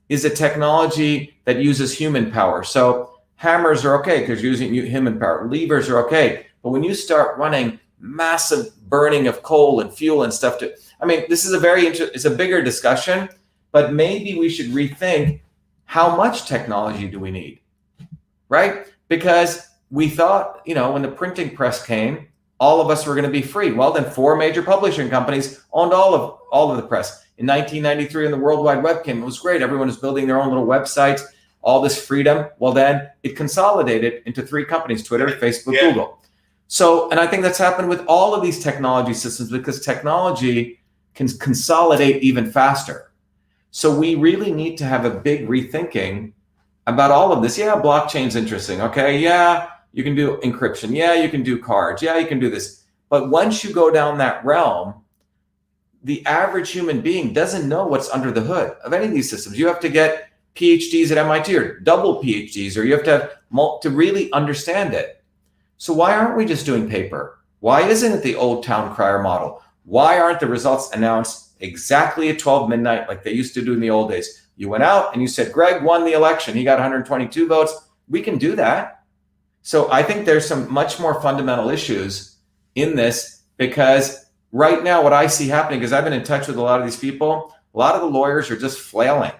is a technology that uses human power. So hammers are okay because you're using human power. Levers are okay. But when you start running massive burning of coal and fuel and stuff this is it's a bigger discussion, but maybe we should rethink how much technology do we need, right? Because we thought, when the printing press came, all of us were going to be free. Well, then 4 major publishing companies owned all of the press. In 1993, when the World Wide Web came, it was great. Everyone was building their own little websites, all this freedom. Well, then it consolidated into 3 companies, Twitter, Facebook, Google. So, and I think that's happened with all of these technology systems because technology can consolidate even faster. So we really need to have a big rethinking about all of this. Yeah, blockchain's interesting. Okay, yeah, you can do encryption. Yeah, you can do cards. Yeah, you can do this. But once you go down that realm, the average human being doesn't know what's under the hood of any of these systems. You have to get PhDs at MIT or double PhDs, or you have to have to really understand it. So why aren't we just doing paper? Why isn't it the old town crier model? Why aren't the results announced exactly at 12 midnight like they used to do in the old days? You went out and you said, Greg won the election. He got 122 votes. We can do that. So I think there's some much more fundamental issues in this, because right now what I see happening, because I've been in touch with a lot of these people, a lot of the lawyers are just flailing.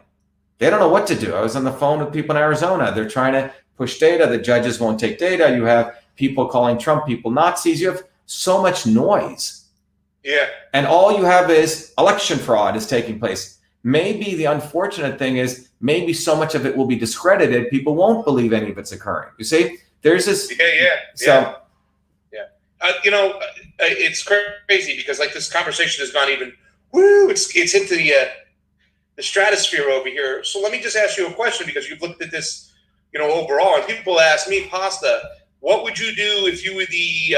They don't know what to do. I was on the phone with people in Arizona. They're trying to push data. The judges won't take data. You have people calling Trump people Nazis. You have so much noise. Yeah. And all you have is election fraud is taking place. Maybe the unfortunate thing is maybe so much of it will be discredited. People won't believe any of it's occurring. You see, there's this. Yeah. It's crazy because this conversation has gone even, it's into the stratosphere over here. So let me just ask you a question, because you've looked at this, overall, and people ask me, Pasta, what would you do if you were the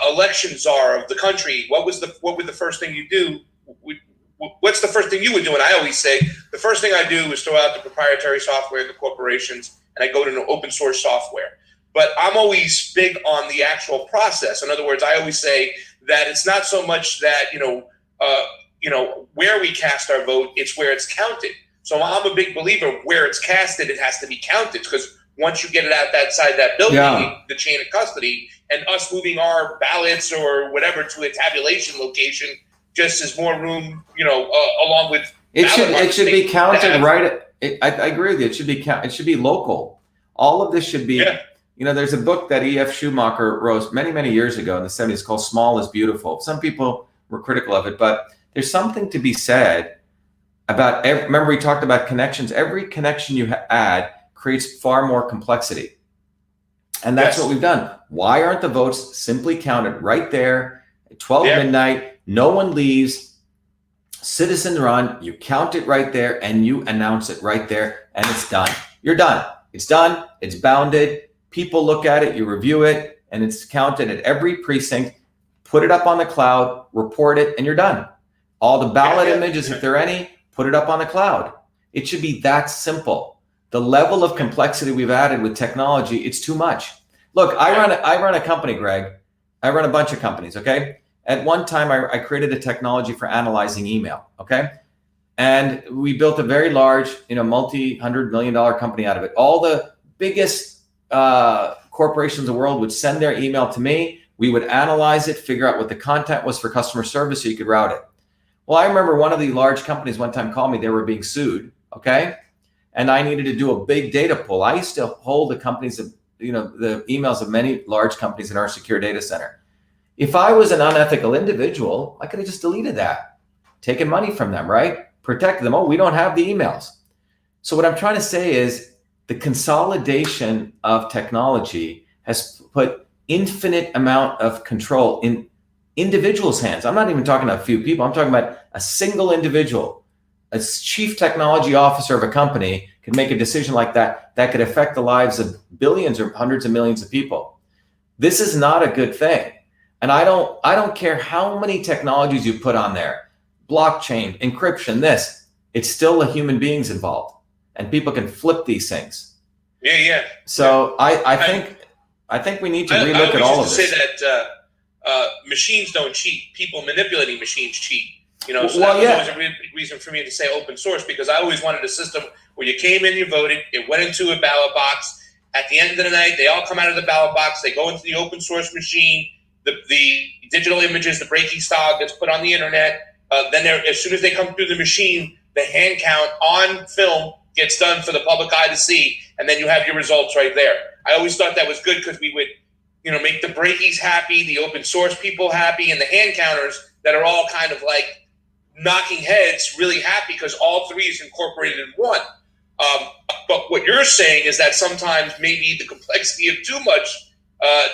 election czar of the country? What would the first thing you do? What's the first thing you would do? And I always say the first thing I do is throw out the proprietary software in the corporations, and I go to open source software. But I'm always big on the actual process. In other words, I always say that it's not so much that where we cast our vote, it's where it's counted. So I'm a big believer where it's casted, it has to be counted, because once you get it out that side of that building, the chain of custody, and us moving our ballots or whatever to a tabulation location just is more room, along with it should be counted right. I agree with you. It should be local. All of this should be. Yeah. There's a book that E.F. Schumacher wrote many, many years ago in the 70s called Small is Beautiful. Some people were critical of it, but There's something to be said about, remember we talked about connections. Every connection you add creates far more complexity. And that's what we've done. Why aren't the votes simply counted right there at 12 midnight? No one leaves. Citizen run, you count it right there and you announce it right there and it's done. You're done. It's done. It's bounded. People look at it, you review it, and it's counted at every precinct. Put it up on the cloud, report it, and you're done. All the ballot images, if there are any, put it up on the cloud. It should be that simple. The level of complexity we've added with technology, it's too much. Look, I run a company, Greg. I run a bunch of companies, okay? At one time, I created a technology for analyzing email, okay? And we built a very large, multi-hundred-million-dollar company out of it. All the biggest corporations in the world would send their email to me. We would analyze it, figure out what the content was for customer service so you could route it. Well, I remember one of the large companies one time called me. They were being sued, okay? And I needed to do a big data pull. I used to hold the companies of, the emails of many large companies in our secure data center. If I was an unethical individual, I could have just deleted that, taken money from them, right? Protected them. Oh, we don't have the emails. So what I'm trying to say is the consolidation of technology has put infinite amount of control in individuals' hands. I'm not even talking about a few people. I'm talking about a single individual. A chief technology officer of a company could make a decision like that could affect the lives of billions or hundreds of millions of people. This is not a good thing. And I don't care how many technologies you put on there, blockchain, encryption, it's still the human beings involved, and people can flip these things. Yeah. So I think we need to relook at all of this. I used to say that machines don't cheat. People manipulating machines cheat. So that was always a really big reason for me to say open source, because I always wanted a system where you came in, you voted, it went into a ballot box. At the end of the night, they all come out of the ballot box. They go into the open source machine. The digital images, the breaking style gets put on the internet. Then as soon as they come through the machine, the hand count on film gets done for the public eye to see, and then you have your results right there. I always thought that was good because we would, make the breakies happy, the open source people happy, and the hand counters that are all kind of like knocking heads really happy because all three is incorporated in one. But what you're saying is that sometimes maybe the complexity of too much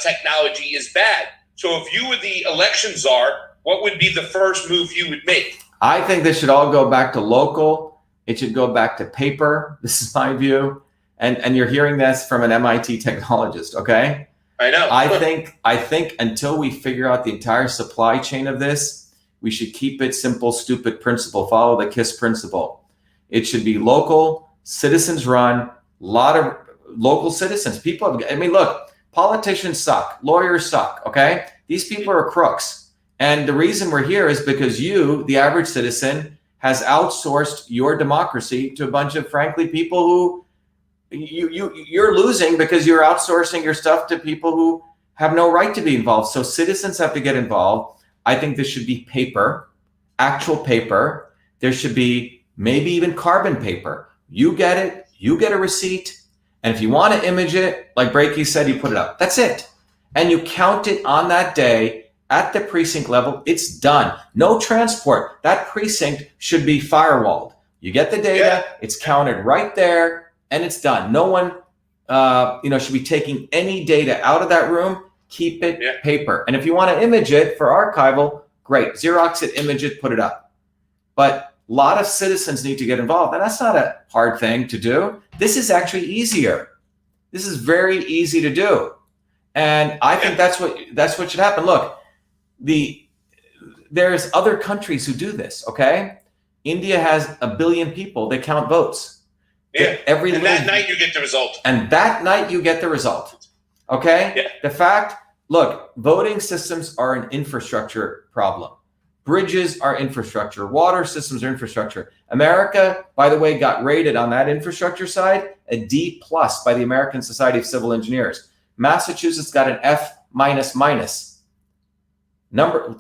technology is bad. So if you were the election czar, what would be the first move you would make? I think this should all go back to local. It should go back to paper. This is my view. And you're hearing this from an MIT technologist, okay? I know. I think until we figure out the entire supply chain of this, we should keep it simple, stupid principle, follow the KISS principle. It should be local, citizens run, a lot of local citizens. Look, politicians suck, lawyers suck, okay? These people are crooks. And the reason we're here is because you, the average citizen, has outsourced your democracy to a bunch of, frankly, people who you're losing because you're outsourcing your stuff to people who have no right to be involved. So citizens have to get involved. I think this should be paper, actual paper. There should be maybe even carbon paper. You get it, you get a receipt. And if you want to image it, like Breaky said, you put it up. That's it. And you count it on that day at the precinct level. It's done. No transport. That precinct should be firewalled. You get the data, it's counted right there, and it's done. No one should be taking any data out of that room. Keep it paper. And if you want to image it for archival, great. Xerox it, image it, put it up. But a lot of citizens need to get involved, and that's not a hard thing to do. This is actually easier. This is very easy to do. And I think that's what should happen. Look, there's other countries who do this, okay? India has 1 billion people. They count votes. Yeah. That night you get the result. And that night you get the result. Okay? Yeah. The fact, look, voting systems are an infrastructure problem. Bridges are infrastructure. Water systems are infrastructure. America, by the way, got rated on that infrastructure side a D+ by the American Society of Civil Engineers. Massachusetts got an F-.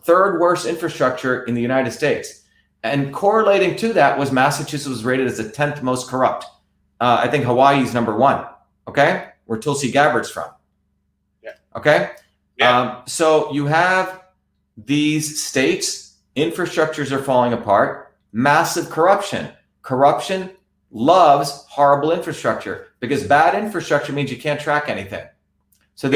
Third worst infrastructure in the United States. And correlating to that was Massachusetts was rated as the 10th most corrupt. I think Hawaii's number 1, okay? Where Tulsi Gabbard's from. Yeah. Okay? Yeah. So you have these states Infrastructures are falling apart. Massive corruption. Corruption loves horrible infrastructure because bad infrastructure means you can't track anything. So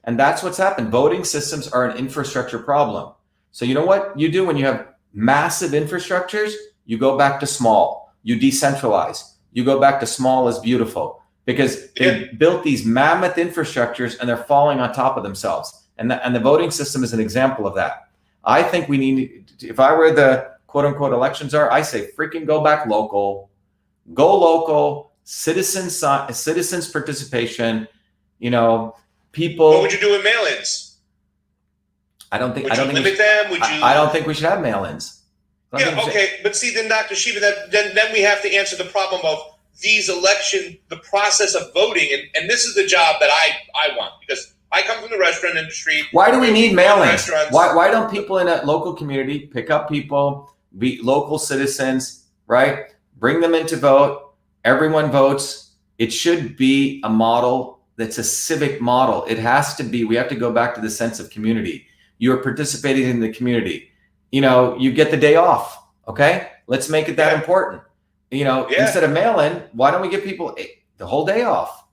and that's what's happened. Voting systems are an infrastructure problem. So you know what you do when you have massive infrastructures? You go back to small. You decentralize. You go back to small is beautiful because they built these mammoth infrastructures and they're falling on top of themselves. And the voting system is an example of that. I think we need, if I were the quote unquote elections are, I say freaking go back local, citizens participation, people. What would you do with mail-ins? I don't think. Would you limit them? Would you? I don't think we should have mail-ins. Yeah. Okay. But see, then Dr. Shiva, then we have to answer the problem of the process of voting, and this is the job that I want because I come from the restaurant industry. Why do we need mail-ins? Why don't people in a local community pick up people, be local citizens, right? Bring them in to vote. Everyone votes. It should be a model that's a civic model. It has to be. We have to go back to the sense of community. You're participating in the community. You get the day off. Okay, let's make it that important. Instead of mail-in, why don't we give people the whole day off?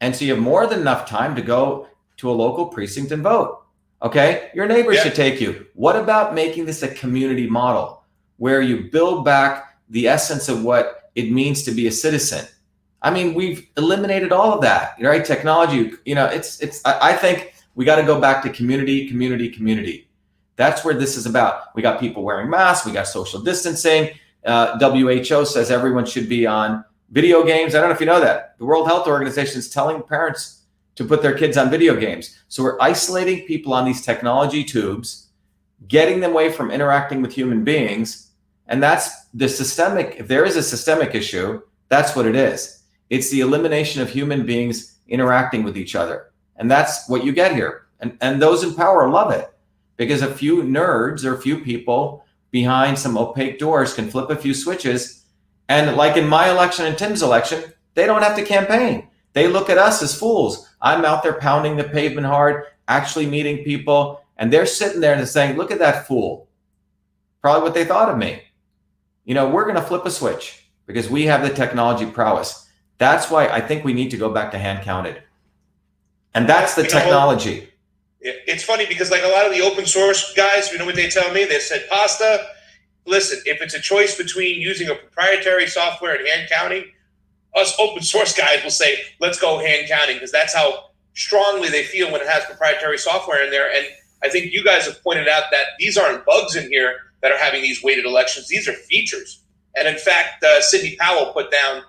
And so you have more than enough time to go to a local precinct and vote. Okay, your neighbors should take you. What about making this a community model where you build back the essence of what it means to be a citizen? I mean, we've eliminated all of that, right? Technology, I think we got to go back to community. That's where this is about. We got people wearing masks. We got social distancing. WHO says everyone should be on video games. I don't know if you know that. The World Health Organization is telling parents to put their kids on video games. So we're isolating people on these technology tubes, getting them away from interacting with human beings. And that's the systemic, if there is a systemic issue, that's what it is. It's the elimination of human beings interacting with each other. And that's what you get here. And those in power love it because a few nerds or a few people behind some opaque doors can flip a few switches. And like in my election and Tim's election, they don't have to campaign. They look at us as fools. I'm out there pounding the pavement hard, actually meeting people. And they're sitting there and saying, look at that fool. Probably what they thought of me. We're going to flip a switch because we have the technology prowess. That's why I think we need to go back to hand counted. And that's the technology. It's funny because like a lot of the open source guys, you know what they tell me? They said, Pasta, listen, if it's a choice between using a proprietary software and hand counting, us open source guys will say, let's go hand counting because that's how strongly they feel when it has proprietary software in there. And I think you guys have pointed out that these aren't bugs in here that are having these weighted elections. These are features. And in fact, Sidney Powell put down,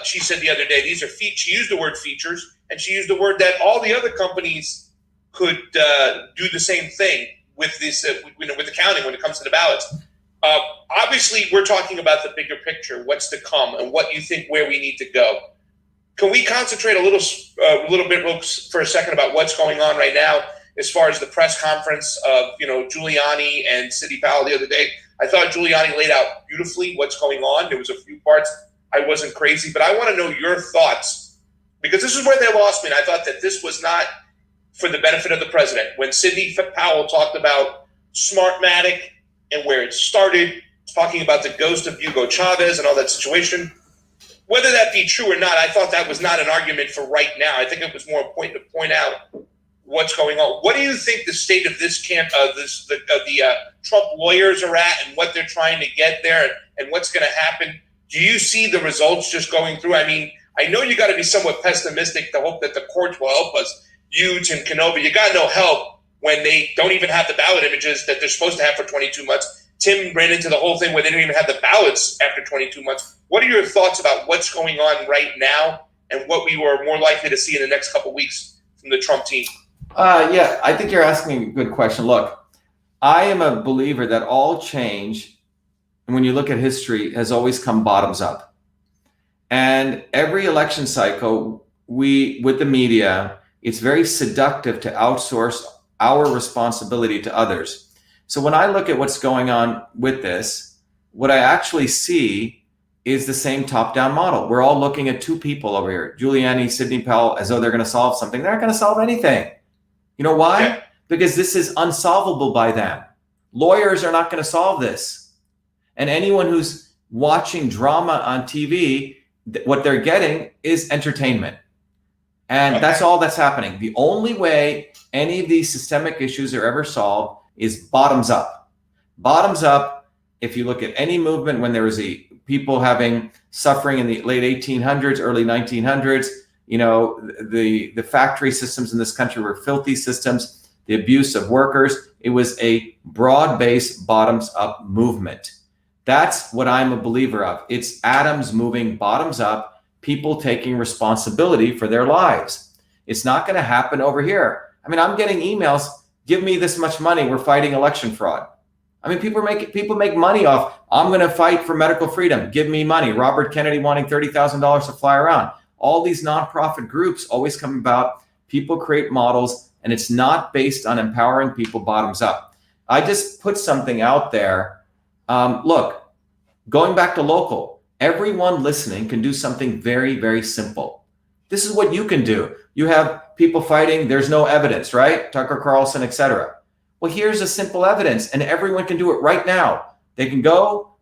she said the other day, these are she used the word features, and she used the word that all the other companies could do the same thing with this, with the counting when it comes to the ballots. Obviously, we're talking about the bigger picture, what's to come, and what you think where we need to go. Can we concentrate a little bit for a second about what's going on right now as far as the press conference of Giuliani and Sidney Powell the other day? I thought Giuliani laid out beautifully what's going on. There was a few parts I wasn't crazy, but I want to know your thoughts because this is where they lost me. And I thought that this was not for the benefit of the president. When Sidney Powell talked about Smartmatic and where it started, talking about the ghost of Hugo Chavez and all that situation, whether that be true or not, I thought that was not an argument for right now. I think it was more important to point out what's going on. What do you think the state of this camp, the Trump lawyers are at, and what they're trying to get there, and what's going to happen? Do you see the results just going through? I mean, I know you got to be somewhat pessimistic to hope that the courts will help us. You, Tim Canova, you got no help when they don't even have the ballot images that they're supposed to have for 22 months. Tim ran into the whole thing where they didn't even have the ballots after 22 months. What are your thoughts about what's going on right now and what we were more likely to see in the next couple of weeks from the Trump team? Yeah, I think you're asking a good question. Look, I am a believer that all change, and when you look at history, has always come bottoms up. And every election cycle, with the media, it's very seductive to outsource our responsibility to others. So when I look at what's going on with this, what I actually see is the same top-down model. We're all looking at two people over here, Giuliani, Sidney Powell, as though they're going to solve something. They're not going to solve anything. You know why? Yeah. Because this is unsolvable by them. Lawyers are not going to solve this. And anyone who's watching drama on TV, what they're getting is entertainment. And that's all that's happening. The only way any of these systemic issues are ever solved is bottoms up. Bottoms up, if you look at any movement, when there was people having suffering in the late 1800s, early 1900s, you know, the factory systems in this country were filthy systems, the abuse of workers. It was a broad-based bottoms-up movement. That's what I'm a believer of. It's atoms moving bottoms up, people taking responsibility for their lives. It's not going to happen over here. I mean, I'm getting emails, give me this much money, we're fighting election fraud. I mean, people make money off, I'm going to fight for medical freedom, give me money. Robert Kennedy wanting $30,000 to fly around. All these nonprofit groups always come about, people create models, and it's not based on empowering people bottoms up. I just put something out there. Look, going back to local, everyone listening can do something very, very simple. This is what you can do. You have people fighting, there's no evidence, right? Tucker Carlson, etc. Well, here's a simple evidence, and everyone can do it right now. They can go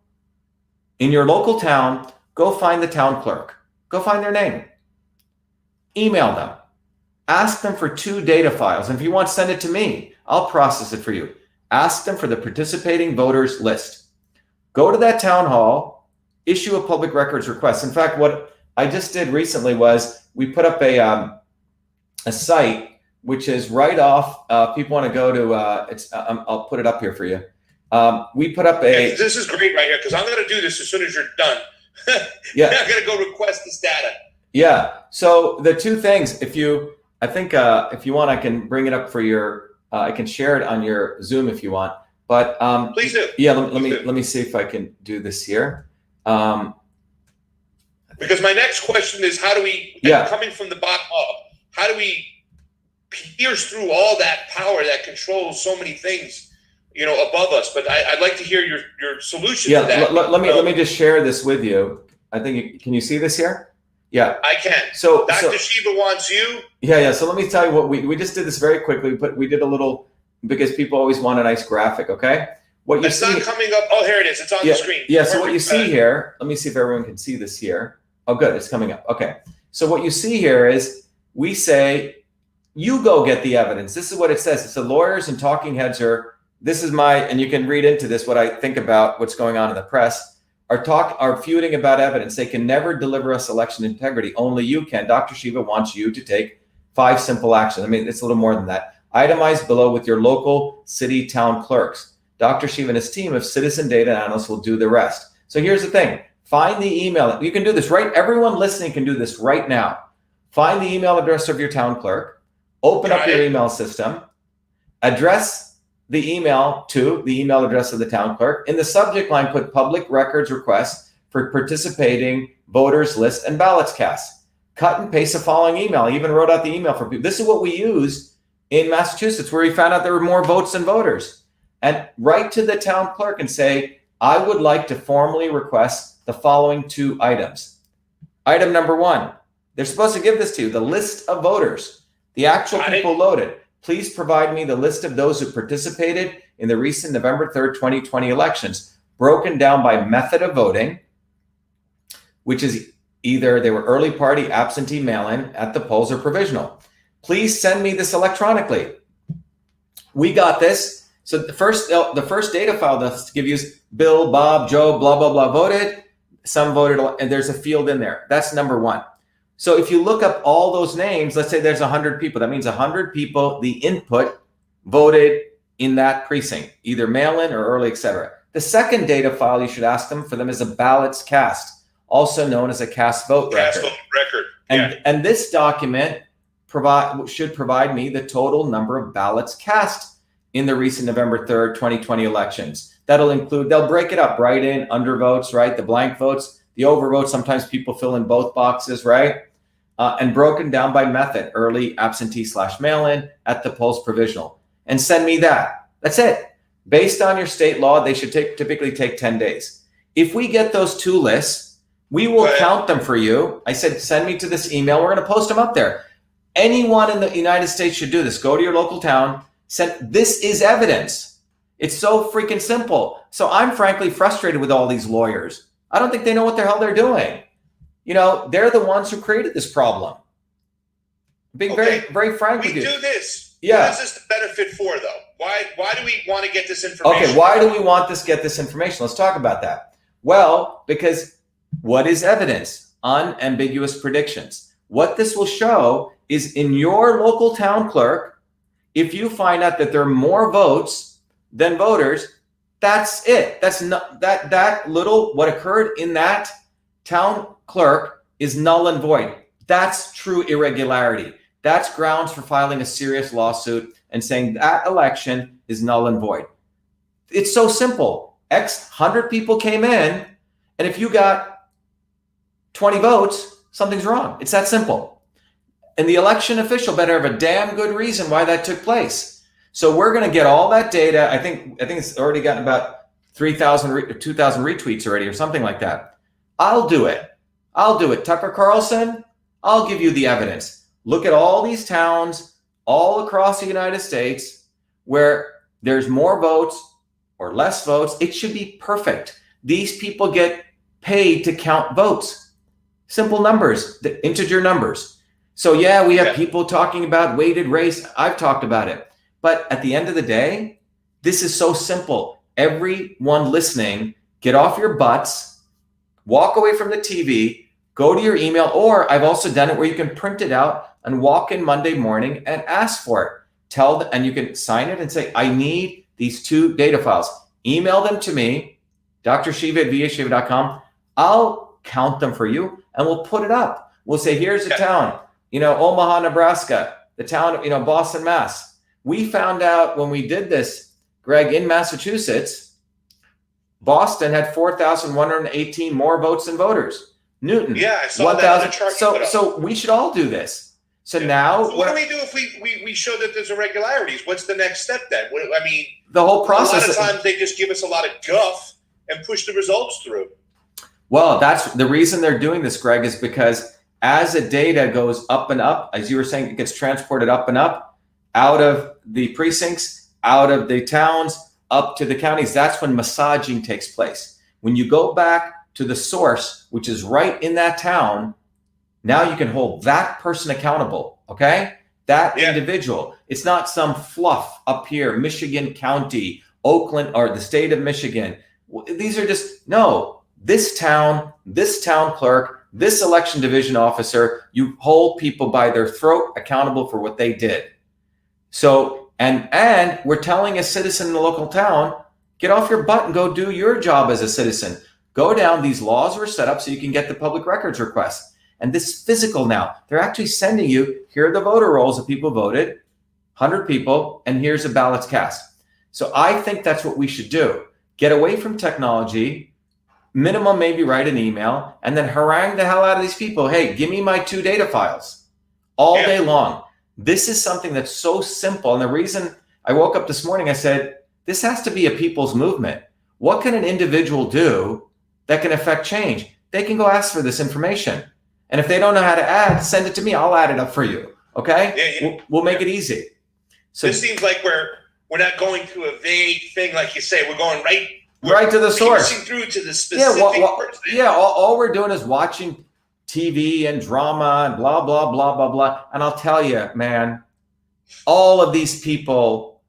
in your local town, go find the town clerk, go find their name, email them, ask them for 2 data files. And if you want, send it to me. I'll process it for you. Ask them for the participating voters list. Go to that town hall, issue a public records request. In fact, what I just did recently was we put up a site which is right off. People want to go to. I'll put it up here for you. We put up a. Yeah, this is great right here because I'm going to do this as soon as you're done. Yeah, I'm going to go request this data. Yeah. So the 2 things, if you want, I can bring it up for your. I can share it on your Zoom if you want. But please do. Yeah. Let me see if I can do this here. Because my next question is, how do we? Coming from the bottom up, how do we pierce through all that power that controls so many things, you know, above us? But I'd like to hear your solution to that. Let me just share this with you. I think can you see this here? Yeah, I can. So Dr. Shiva wants you. Yeah. So let me tell you what we just did this very quickly. We did a little because people always want a nice graphic. Okay. What you see? It's not coming up. Oh, here it is. It's on the screen. Yeah. So what you see here? Let me see if everyone can see this here. Oh, good. It's coming up. Okay. So what you see here is we say, you go get the evidence. This is what it says. It's the lawyers and talking heads and you can read into this what I think about what's going on in the press. Are feuding about evidence. They can never deliver us election integrity. Only you can. Dr. Shiva wants you to take 5 simple actions. I mean, it's a little more than that. Itemize below with your local city town clerks. Dr. Shiva and his team of citizen data analysts will do the rest. So here's the thing. Find the email. You can do this, right? Everyone listening can do this right now. Find the email address of your town clerk. Open up your email system. Address the email to the email address of the town clerk. In the subject line, put public records request for participating voters list and ballots cast. Cut and paste the following email. I even wrote out the email for people. This is what we used in Massachusetts, where we found out there were more votes than voters. And write to the town clerk and say, I would like to formally request the following 2 items. Item number 1, they're supposed to give this to you, the list of voters, the actual people loaded. Please provide me the list of those who participated in the recent November 3rd, 2020 elections, broken down by method of voting, which is either they were early party, absentee, mail-in, at the polls, or provisional. Please send me this electronically. We got this. So the first data file that's to give you is Bill, Bob, Joe, blah, blah, blah, voted. Some voted, and there's a field in there. That's number 1. So if you look up all those names, let's say there's 100 people. That means 100 people, the input, voted in that precinct, either mail-in or early, etc. The second data file you should ask them for them is a ballots cast, also known as a cast vote record. Cast vote record. And this document should provide me the total number of ballots cast in the recent November 3rd, 2020 elections. They'll break it up, write-in, undervotes, right? The blank votes, the overvotes. Sometimes people fill in both boxes, right? And broken down by method, early, absentee / mail-in, at the polls, provisional. And send me that. That's it. Based on your state law, they should typically take 10 days. If we get those 2 lists, we will count them for you. I said, send me to this email. We're going to post them up there. Anyone in the United States should do this. Go to your local town. This is evidence. It's so freaking simple. So I'm frankly frustrated with all these lawyers. I don't think they know what the hell they're doing. You know, they're the ones who created this problem. Being very, very frank with you. We do this. Yeah. What is this the benefit for, though? Why do we want to get this information? Okay, why do we want to get this information? Let's talk about that. Well, because what is evidence? Unambiguous predictions. What this will show is in your local town clerk, if you find out that there are more votes than voters, that's it. That's not that little, what occurred in that town clerk is null and void. That's true irregularity. That's grounds for filing a serious lawsuit and saying that election is null and void. It's so simple. X 100 people came in, and if you got 20 votes, something's wrong. It's that simple. And the election official better have a damn good reason why that took place. So we're going to get all that data. I think it's already gotten about 3,000, 2,000 retweets already or something like that. I'll do it. Tucker Carlson, I'll give you the evidence. Look at all these towns all across the United States where there's more votes or less votes. It should be perfect. These people get paid to count votes. Simple numbers, the integer numbers. So yeah, we have people talking about weighted race. I've talked about it. But at the end of the day, this is so simple. Everyone listening, get off your butts, walk away from the TV, go to your email, or I've also done it where you can print it out and walk in Monday morning and ask for it. And you can sign it and say, I need these 2 data files. Email them to me, drshiva@vashiva.com. I'll count them for you and we'll put it up. We'll say, here's the town, Omaha, Nebraska, the town, Boston, Mass. We found out when we did this, Greg, in Massachusetts, Boston had 4,118 more votes than voters. Newton, I saw that on the chart. So we should all do this. So now, so what do we do if we show that there's irregularities? What's the next step then? I mean, the whole process. A lot of times they just give us a lot of guff and push the results through. Well, that's the reason they're doing this, Greg, is because as the data goes up and up, as you were saying, it gets transported up and up, out of the precincts, out of the towns, up to the counties. That's when massaging takes place. When you go back to the source, which is right in that town, now you can hold that person accountable, okay? That individual. It's not some fluff up here, Michigan County, Oakland, or the state of Michigan. These are just, no, this town clerk, this election division officer, you hold people by their throat accountable for what they did. So, and we're telling a citizen in the local town, get off your butt and go do your job as a citizen. Go down. These laws were set up so you can get the public records request. And this is physical now. They're actually sending you, here are the voter rolls of people voted, 100 people, and here's the ballots cast. So I think that's what we should do. Get away from technology, minimum maybe write an email, and then harangue the hell out of these people. Hey, give me my 2 data files all day long. This is something that's so simple. And the reason I woke up this morning, I said, this has to be a people's movement. What can an individual do that can affect change? They can go ask for this information. And if they don't know how to add, send it to me. I'll add it up for you. Okay? We'll make it easy. So this seems like we're not going to a vague thing, like you say. We're going right to the source. Through to the specific person. All we're doing is watching TV and drama and blah, blah, blah, blah, blah. And I'll tell you, man, all of these people,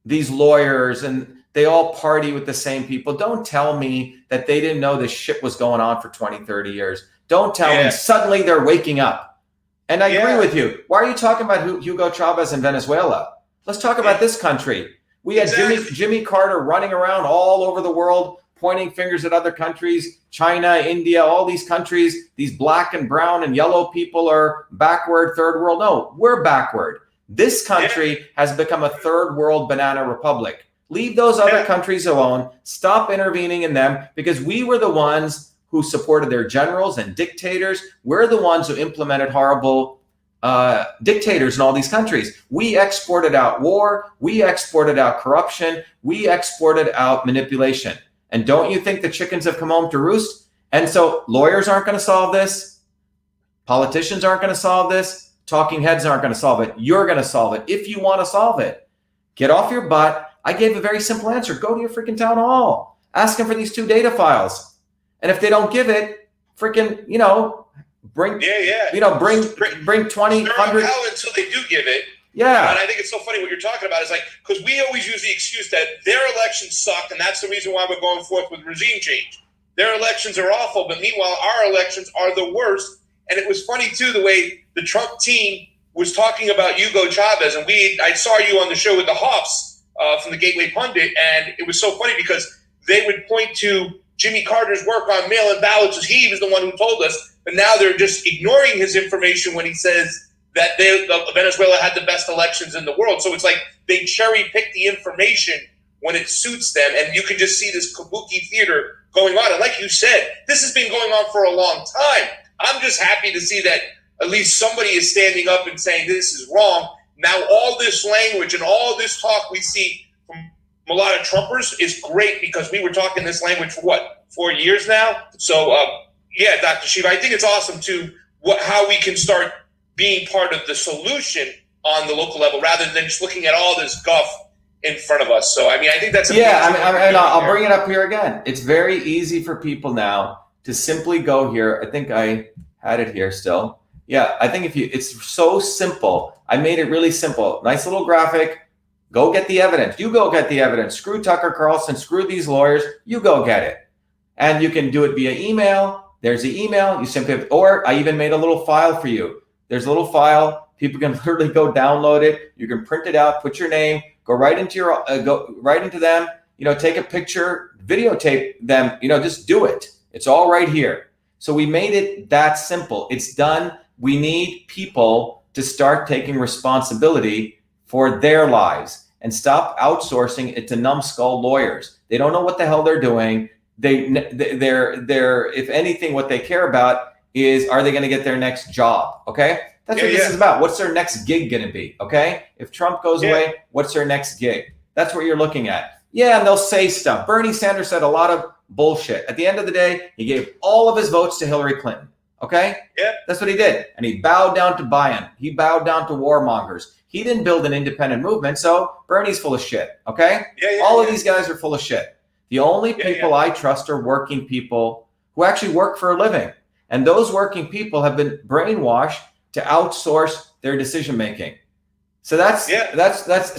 these lawyers, and they all party with the same people. Don't tell me that they didn't know this shit was going on for 20, 30 years. Don't tell me suddenly they're waking up. And I agree with you. Why are you talking about Hugo Chavez in Venezuela? Let's talk about this country. We had Jimmy Carter running around all over the world, pointing fingers at other countries, China, India, all these countries. These black and brown and yellow people are backward, third world. No, we're backward. This country has become a third world banana republic. Leave those other countries alone. Stop intervening in them, because we were the ones who supported their generals and dictators. We're the ones who implemented horrible dictators in all these countries. We exported out war. We exported out corruption. We exported out manipulation. And don't you think the chickens have come home to roost? And so lawyers aren't going to solve this. Politicians aren't going to solve this. Talking heads aren't going to solve it. You're going to solve it if you want to solve it. Get off your butt I gave a very simple answer. Go to your freaking town hall. Ask them for these 2 data files. And if they don't give it, freaking, bring, bring 20, 100. Until they do give it. Yeah. And I think it's so funny what you're talking about is like, because we always use the excuse that their elections suck, and that's the reason why we're going forth with regime change. Their elections are awful, but meanwhile, our elections are the worst. And it was funny, too, the way the Trump team was talking about Hugo Chavez. And I saw you on the show with the Hoffs from the Gateway Pundit, and it was so funny because they would point to Jimmy Carter's work on mail-in ballots as he was the one who told us, but now they're just ignoring his information when he says that Venezuela had the best elections in the world. So it's like they cherry pick the information when it suits them, and you can just see this kabuki theater going on. And like you said, this has been going on for a long time. I'm just happy to see that at least somebody is standing up and saying this is wrong. Now all this language and all this talk we see from a lot of Trumpers is great because we were talking this language for 4 years now? So yeah, Dr. Shiva, I think it's awesome too how we can start being part of the solution on the local level rather than just looking at all this guff in front of us. So, I mean, I think that's I'll bring it up here again. It's very easy for people now to simply go here. I think I had it here still. Yeah, I think it's so simple. I made it really simple. Nice little graphic. Go get the evidence. You go get the evidence. Screw Tucker Carlson. Screw these lawyers. You go get it. And you can do it via email. There's the email. You simply or I even made a little file for you. There's a little file. People can literally go download it. You can print it out, put your name, go right into them, take a picture, videotape them, just do it. It's all right here. So we made it that simple. It's done. We need people to start taking responsibility for their lives and stop outsourcing it to numbskull lawyers. They don't know what the hell they're doing. They're if anything, what they care about is, are they going to get their next job? Okay. That's what this is about. What's their next gig going to be? Okay. If Trump goes away, what's their next gig? That's what you're looking at. Yeah. And they'll say stuff. Bernie Sanders said a lot of bullshit. At the end of the day, he gave all of his votes to Hillary Clinton. Okay. Yeah. That's what he did. And he bowed down to Biden. He bowed down to warmongers. He didn't build an independent movement. So Bernie's full of shit. Okay. All of these guys are full of shit. The only people I trust are working people who actually work for a living. And those working people have been brainwashed to outsource their decision making. So that's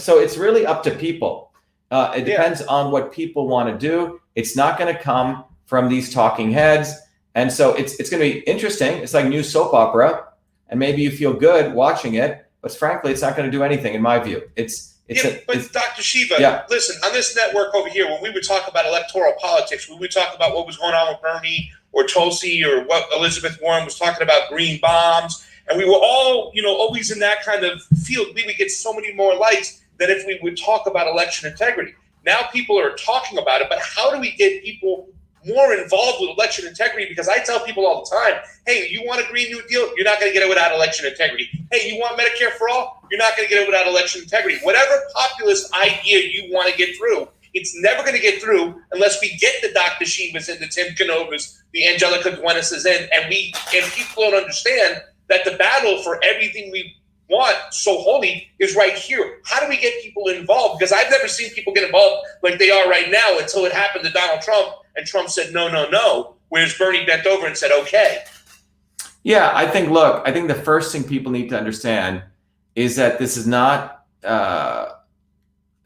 so it's really up to people. It depends on what people want to do. It's not going to come from these talking heads. And so it's going to be interesting. It's like new soap opera, and maybe you feel good watching it, but frankly, it's not going to do anything in my view. But Dr. Shiva, listen, on this network over here, when we would talk about electoral politics, when we would talk about what was going on with Bernie or Tulsi or what Elizabeth Warren was talking about, green bombs, and we were all, always in that kind of field, we would get so many more likes than if we would talk about election integrity. Now people are talking about it, but how do we get people more involved with election integrity? Because I tell people all the time, hey, you want a Green New Deal? You're not going to get it without election integrity. Hey, you want Medicare for all? You're not going to get it without election integrity. Whatever populist idea you want to get through, it's never going to get through unless we get the Dr. Shivas and the Tim Canovas, the Angelica Duenases in, and people don't understand that the battle for everything we want so holy is right here. How do we get people involved? Because I've never seen people get involved like they are right now until it happened to Donald Trump, and Trump said, no, no, no, whereas Bernie bent over and said, okay. Yeah, I think the first thing people need to understand is that this is not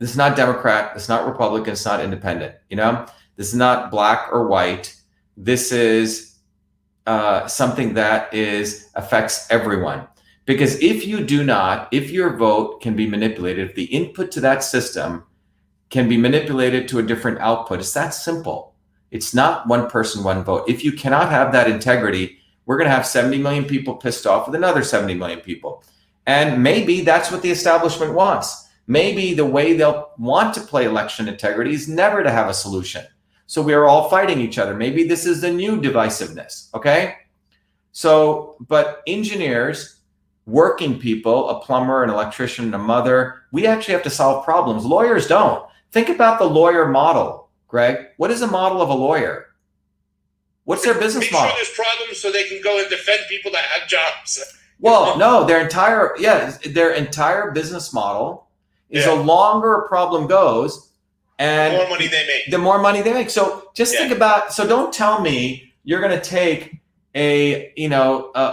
Democrat, it's not Republican, it's not independent. This is not black or white. This is something that affects everyone. Because if your vote can be manipulated, if the input to that system can be manipulated to a different output, it's that simple. It's not one person, one vote. If you cannot have that integrity, we're going to have 70 million people pissed off with another 70 million people. And maybe that's what the establishment wants. Maybe the way they'll want to play election integrity is never to have a solution. So we are all fighting each other. Maybe this is the new divisiveness, okay? So, but engineers, working people, a plumber, an electrician, a mother, we actually have to solve problems. Lawyers don't. Think about the lawyer model, Greg. What is a model of a lawyer? What's their business model? Make sure there's problems so they can go and defend people that have jobs. Well, no, their entire business model is the longer a problem goes, and the more money they make. The more money they make. So just think about. So don't tell me you're going to take a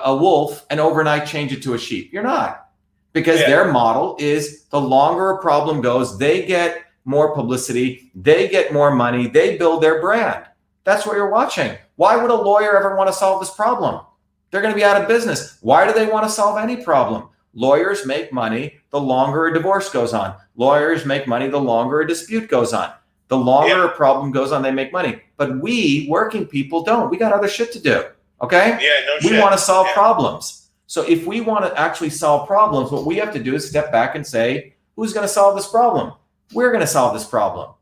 wolf and overnight change it to a sheep. You're not, because their model is the longer a problem goes, they get more publicity, they get more money, they build their brand. That's what you're watching. Why would a lawyer ever want to solve this problem? They're going to be out of business. Why do they want to solve any problem? Lawyers make money the longer a divorce goes on. Lawyers make money the longer a dispute goes on. The longer a problem goes on, they make money. But we working people don't. We got other shit to do. Okay? Yeah, no shit. We want to solve problems. So if we want to actually solve problems, what we have to do is step back and say, who's going to solve this problem? We're going to solve this problem.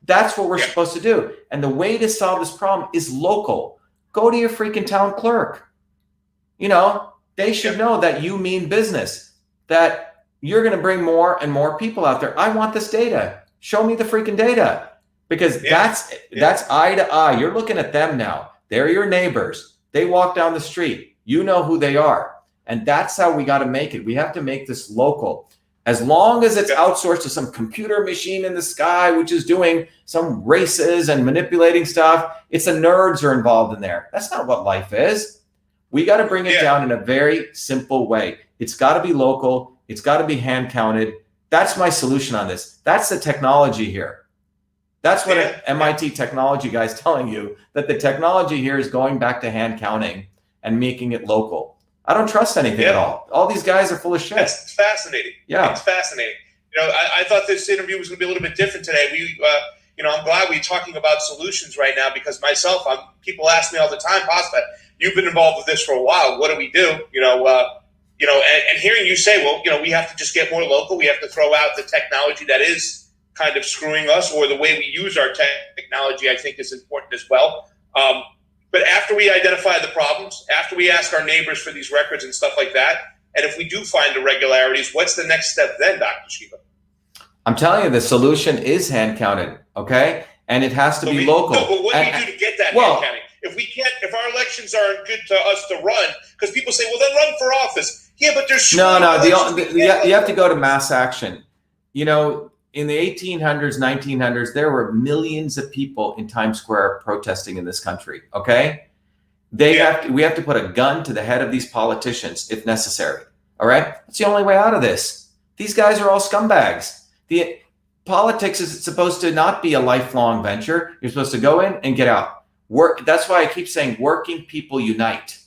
That's what we're supposed to do. And the way to solve this problem is local. Go to your freaking town clerk. They should know that you mean business, that you're going to bring more and more people out there. I want this data. Show me the freaking data, because that's eye to eye. You're looking at them now. They're your neighbors. They walk down the street. You know who they are. And that's how we got to make it. We have to make this local. As long as it's outsourced to some computer machine in the sky, which is doing some races and manipulating stuff, it's the nerds are involved in there. That's not what life is. We got to bring it down in a very simple way. It's got to be local. It's got to be hand counted. That's my solution on this. That's the technology here. That's what an MIT technology guy's telling you, that the technology here is going back to hand counting and making it local. I don't trust anything at all. All these guys are full of shit. That's fascinating. Yeah. It's fascinating. I thought this interview was going to be a little bit different today. I'm glad we're talking about solutions right now, because myself, people ask me all the time, Pasta, you've been involved with this for a while. What do we do? And hearing you say, well, we have to just get more local. We have to throw out the technology that is kind of screwing us, or the way we use our technology, I think, is important as well. But after we identify the problems, after we ask our neighbors for these records and stuff like that, and if we do find irregularities, what's the next step then, Dr. Shiva? I'm telling you, the solution is hand counted, okay? And it has to be local. No, but what do we do to get that hand counting? If our elections aren't good to us to run, because people say, well, then run for office. Yeah, but there's you have to go to mass action. In the 1800s, 1900s, there were millions of people in Times Square protesting in this country, okay? We have to put a gun to the head of these politicians if necessary, all right? It's the only way out of this. These guys are all scumbags. The politics is supposed to not be a lifelong venture. You're supposed to go in and get out. That's why I keep saying working people unite.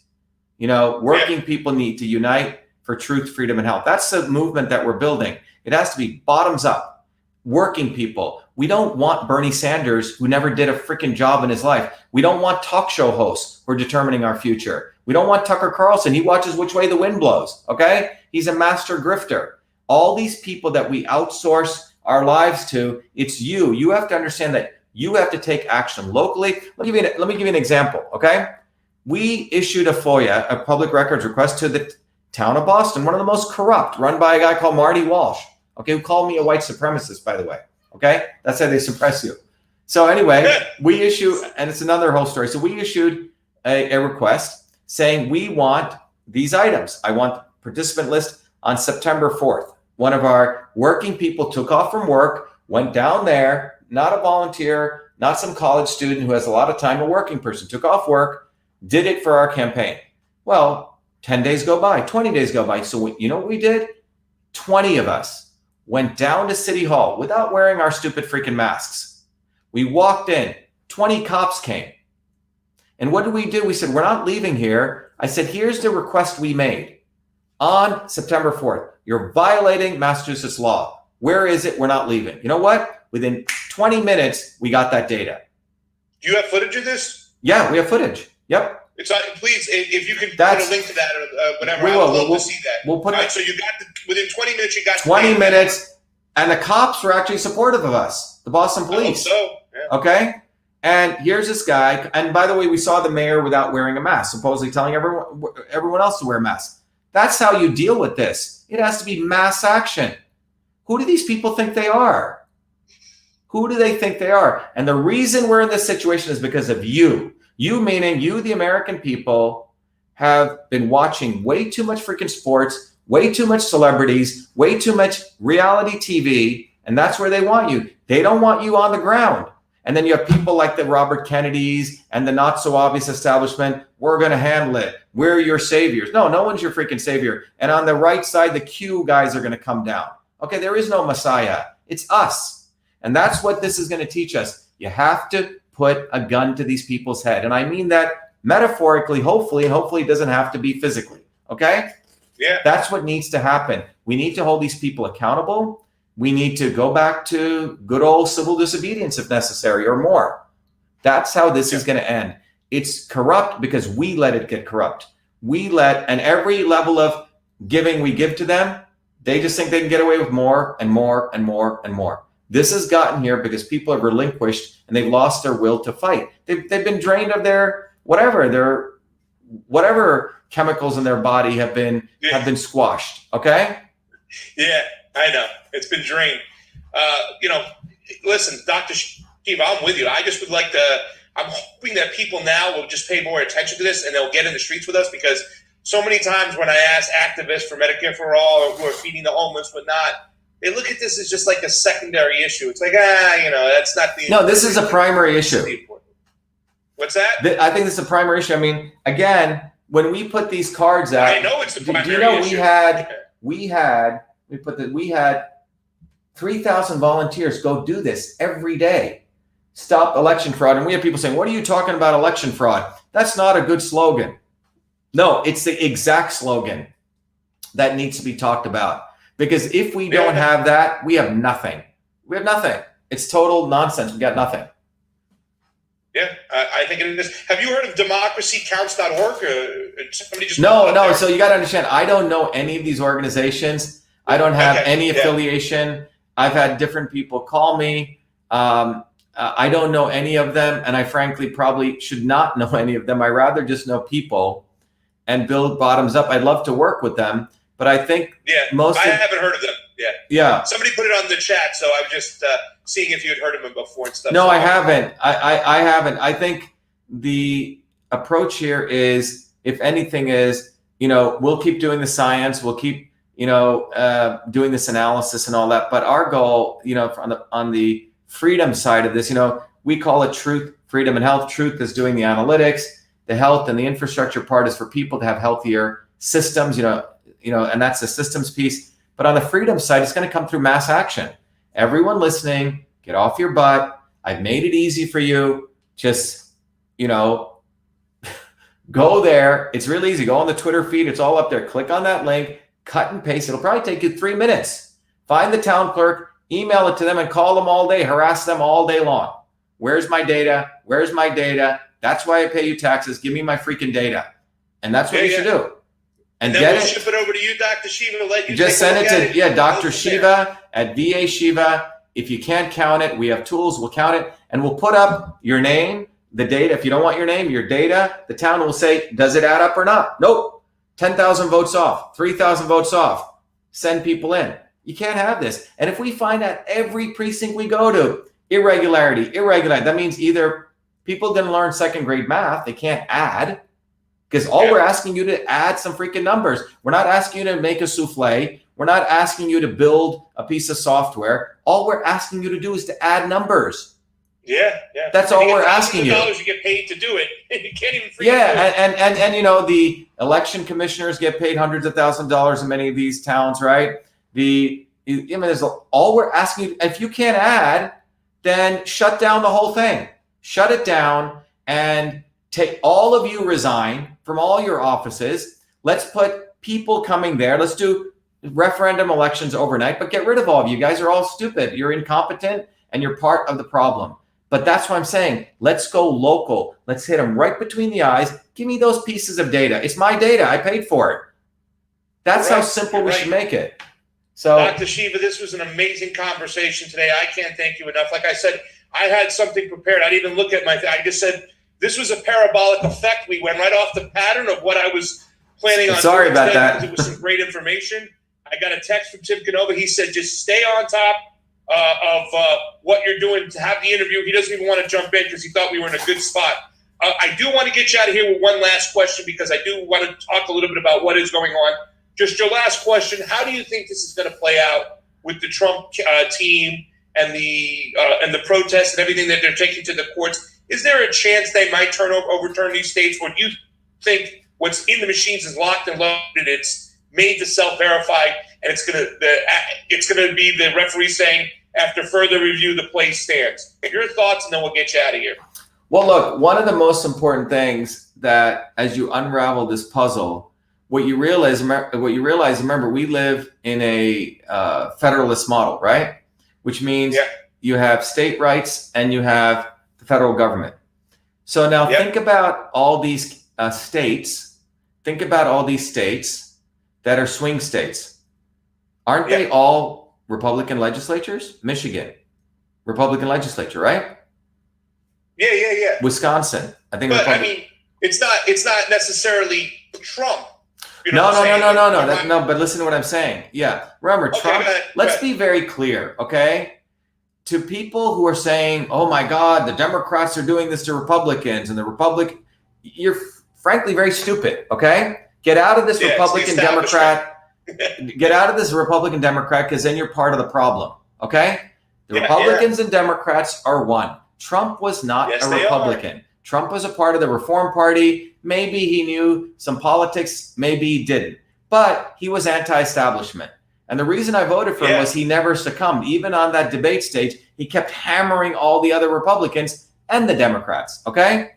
Working people need to unite for truth, freedom, and health. That's the movement that we're building. It has to be bottoms up. Working people. We don't want Bernie Sanders, who never did a freaking job in his life. We don't want talk show hosts who are determining our future. We don't want Tucker Carlson. He watches which way the wind blows, okay? He's a master grifter. All these people that we outsource our lives to, it's you. You have to understand that you have to take action locally. Let me give you an example, okay? We issued a FOIA, a public records request, to the town of Boston, one of the most corrupt, run by a guy called Marty Walsh. Okay, who called me a white supremacist, by the way. Okay, that's how they suppress you. So anyway, we issue, and it's another whole story. So we issued a request saying we want these items. I want the participant list on September 4th. One of our working people took off from work, went down there, not a volunteer, not some college student who has a lot of time, a working person, took off work, did it for our campaign. Well, 10 days go by, 20 days go by. So you know what we did? 20 of us went down to City Hall without wearing our stupid freaking masks. We walked in, 20 cops came. And what did we do? We said, we're not leaving here. I said, here's the request we made on September 4th. You're violating Massachusetts law. Where is it? We're not leaving. You know what? Within 20 minutes, we got that data. Do you have footage of this? Yeah, we have footage. Yep. Please, if you can put a link to that or whatever, I would love to see that. We'll put it. So you got within 20 minutes, you got 20 minutes, and the cops were actually supportive of us, the Boston police. So, yeah. Okay? And here's this guy, and by the way, we saw the mayor without wearing a mask, supposedly telling everyone else to wear masks. That's how you deal with this. It has to be mass action. Who do these people think they are? Who do they think they are? And the reason we're in this situation is because of you. You meaning you, the American people, have been watching way too much freaking sports, way too much celebrities, way too much reality TV, and that's where they want you. They don't want you on the ground. And then you have people like the Robert Kennedys and the not so obvious establishment. We're going to handle it. We're your saviors. No, no one's your freaking savior. And on the right side, the Q guys are going to come down. Okay, there is no Messiah. It's us. And that's what this is going to teach us. You have to put a gun to these people's head. And I mean that metaphorically, hopefully, and hopefully it doesn't have to be physically. Okay? Yeah. That's what needs to happen. We need to hold these people accountable. We need to go back to good old civil disobedience if necessary, or more. That's how this is going to end. It's corrupt because we let it get corrupt. And every level of giving we give to them, they just think they can get away with more and more and more and more. This has gotten here because people have relinquished and they've lost their will to fight. They've been drained of their whatever chemicals in their body have been squashed. Okay? Yeah, I know. It's been drained. Listen, Dr. Shiva, I'm with you. I just would like to, I'm hoping that people now will just pay more attention to this and they'll get in the streets with us, because so many times when I ask activists for Medicare for All or who are feeding the homeless, whatnot, they look at this as just like a secondary issue. It's like, that's not the... No, this is a primary issue. What's that? I think this is a primary issue. I mean, again, when we put these cards out... I know it's the primary issue. Do you know we had 3,000 volunteers go do this every day. Stop election fraud. And we have people saying, what are you talking about election fraud? That's not a good slogan. No, it's the exact slogan that needs to be talked about. Because if we don't have that, we have nothing. We have nothing. It's total nonsense. We got nothing. Yeah, I think it is. Have you heard of democracycounts.org? Somebody just No. So you got to understand, I don't know any of these organizations. I don't have any affiliation. I've had different people call me. I don't know any of them, and I frankly probably should not know any of them. I rather just know people and build bottoms up. I'd love to work with them, but I think I haven't heard of them. Yeah. Somebody put it on the chat, so I'm just seeing if you had heard of them before and stuff. No, I haven't. I haven't. I think the approach here is, if anything, we'll keep doing the science. We'll keep doing this analysis and all that. But our goal, on the freedom side of this, we call it truth, freedom, and health. Truth is doing the analytics. The health and the infrastructure part is for people to have healthier systems, and that's the systems piece. But on the freedom side, it's going to come through mass action. Everyone listening, get off your butt. I've made it easy for you. Just, go there. It's really easy. Go on the Twitter feed. It's all up there. Click on that link, cut and paste. It'll probably take you 3 minutes. Find the town clerk, email it to them, and call them all day. Harass them all day long. Where's my data? Where's my data? That's why I pay you taxes. Give me my freaking data. And that's what you should do. And then we'll ship it over to you, Dr. Shiva. Let you just send it to Dr. Shiva at VA Shiva. If you can't count it, we have tools. We'll count it, and we'll put up your name, the data. If you don't want your name, your data, the town will say, does it add up or not? Nope. 10,000 votes off. 3,000 votes off. Send people in. You can't have this. And if we find out every precinct we go to, irregularity, that means either people didn't learn second grade math, they can't add. Because we're asking you to add some freaking numbers. We're not asking you to make a souffle. We're not asking you to build a piece of software. All we're asking you to do is to add numbers. Yeah. That's all we're asking you. $1,000 you get paid to do it. You can't even. And the election commissioners get paid hundreds of thousands of dollars in many of these towns, right? All we're asking you. If you can't add, then shut down the whole thing. Shut it down and take all of you resign from all your offices. Let's put people coming there. Let's do referendum elections overnight, but get rid of all of you. You guys are all stupid. You're incompetent and you're part of the problem. But that's what I'm saying. Let's go local. Let's hit them right between the eyes. Give me those pieces of data. It's my data. I paid for it. That's how simple we should make it. So, Dr. Shiva, this was an amazing conversation today. I can't thank you enough. Like I said, I had something prepared. I didn't even look at I just said, this was a parabolic effect. We went right off the pattern of what I was planning on. Sorry about that. It was some great information. I got a text from Tim Canova. He said, just stay on top of what you're doing to have the interview. He doesn't even want to jump in because he thought we were in a good spot. I do want to get you out of here with one last question, because I do want to talk a little bit about what is going on. just your last question, how do you think this is going to play out with the Trump team and the protests and everything that they're taking to the courts? Is there a chance they might overturn these states, or do you think what's in the machines is locked and loaded, it's made to self-verify, and it's going to be the referee saying, after further review, the play stands? Your thoughts, and then we'll get you out of here. Well, look, one of the most important things that as you unravel this puzzle, what you realize, remember, we live in a federalist model, right? Which means you have state rights and you have the federal government. So now think about all these states. Think about all these states that are swing states. Aren't they all Republican legislatures? Michigan, Republican legislature, right? Yeah. Wisconsin, I think. But I mean, it's not necessarily Trump. No. But listen to what I'm saying. Yeah, remember Trump. Let's be very clear, okay? To people who are saying, "Oh my God, the Democrats are doing this to Republicans," and you're frankly very stupid. Okay, get out of this Republican Democrat. Get out of this Republican Democrat, because then you're part of the problem. Okay, the Republicans and Democrats are one. Trump was not a Republican. Trump was a part of the Reform Party. Maybe he knew some politics, maybe he didn't. But he was anti-establishment. And the reason I voted for him was he never succumbed. Even on that debate stage, he kept hammering all the other Republicans and the Democrats, okay?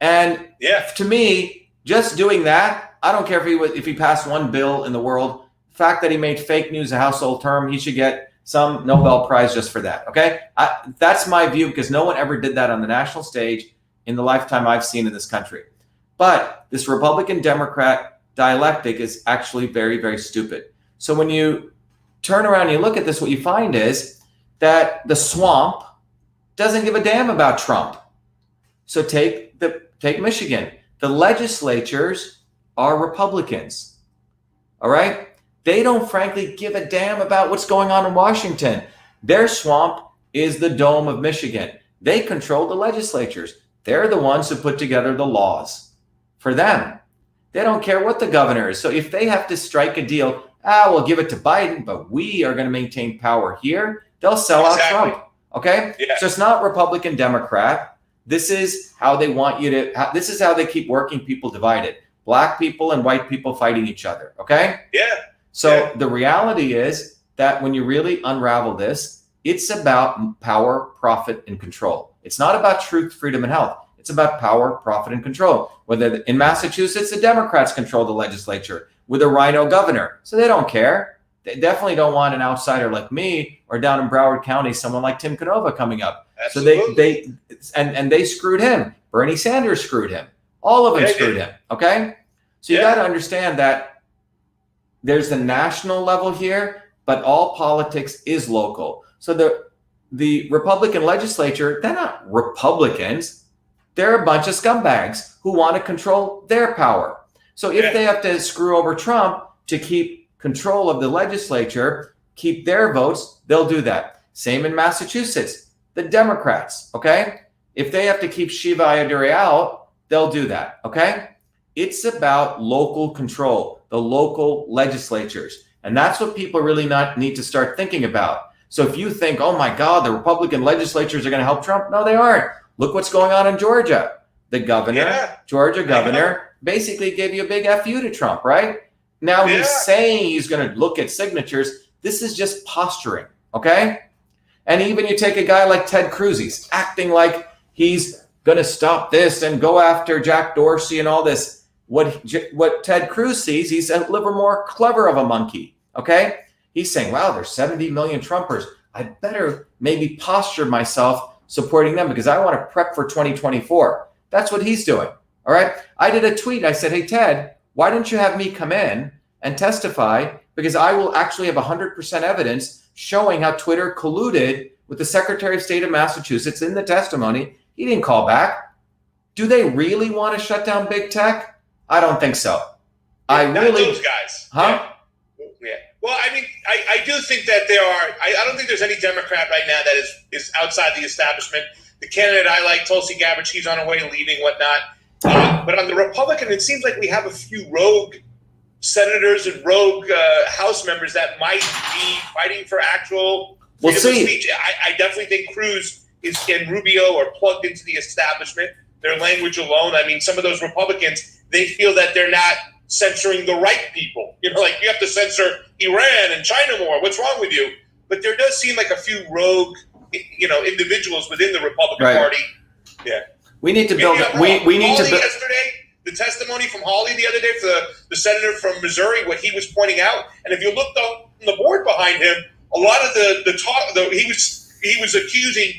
And to me, just doing that, I don't care if he passed one bill in the world. The fact that he made fake news a household term, he should get some Nobel Prize just for that, okay? That's my view, because no one ever did that on the national stage in the lifetime I've seen in this country. But this Republican-Democrat dialectic is actually very, very stupid. So when you turn around and you look at this, what you find is that the swamp doesn't give a damn about Trump. So take Michigan. The legislatures are Republicans, all right? They don't frankly give a damn about what's going on in Washington. Their swamp is the dome of Michigan. They control the legislatures. They're the ones who put together the laws for them. They don't care what the governor is. So if they have to strike a deal, we'll give it to Biden, but we are going to maintain power here, they'll sell out Trump. Okay? So it's not Republican, Democrat. This is how they want you to, this is how they keep working people divided. Black people and white people fighting each other. Okay? So the reality is that when you really unravel this, it's about power, profit, and control. It's not about truth, freedom, and health. It's about power, profit, and control. Whether in Massachusetts, the Democrats control the legislature with a rhino governor. So they don't care. They definitely don't want an outsider like me, or down in Broward County, someone like Tim Canova coming up. Absolutely. So they screwed him. Bernie Sanders screwed him. All of them screwed him. Okay? So you got to understand that there's the national level here, but all politics is local. So the Republican legislature, they're not Republicans. They're a bunch of scumbags who want to control their power. So if they have to screw over Trump to keep control of the legislature, keep their votes, they'll do that. Same in Massachusetts, the Democrats, okay? If they have to keep Shiva Ayyadurai out, they'll do that, okay? It's about local control, the local legislatures. And that's what people really need to start thinking about. So if you think, oh my God, the Republican legislatures are going to help Trump, no, they aren't. Look what's going on in Georgia. The governor, Georgia governor, basically gave you a big FU to Trump, right? Now he's saying he's going to look at signatures. This is just posturing, okay? And even you take a guy like Ted Cruz, he's acting like he's going to stop this and go after Jack Dorsey and all this. What Ted Cruz sees, he's a little more clever of a monkey, okay? He's saying, wow, there's 70 million Trumpers. I better maybe posture myself supporting them because I want to prep for 2024. That's what he's doing, all right? I did a tweet. I said, hey, Ted, why don't you have me come in and testify? Because I will actually have 100% evidence showing how Twitter colluded with the Secretary of State of Massachusetts in the testimony. He didn't call back. Do they really want to shut down big tech? I don't think so. Not those guys. Huh? Yeah. Well, I mean, I do think that there are. I don't think there's any Democrat right now that is outside the establishment. The candidate I like, Tulsi Gabbard, she's on her way to leaving, whatnot. But on the Republican, it seems like we have a few rogue senators and rogue House members that might be fighting for actual freedom of speech. I definitely think Cruz and Rubio are plugged into the establishment. Their language alone. I mean, some of those Republicans, they feel that they're not censoring the right people. You know, like you have to censor Iran and China more. What's wrong with you? But there does seem like a few rogue, individuals within the Republican Party. Yeah. We need to build. We need to build. Yesterday, the testimony from Hawley the other day for the senator from Missouri, what he was pointing out, and if you looked on the board behind him, a lot of the talk, he was accusing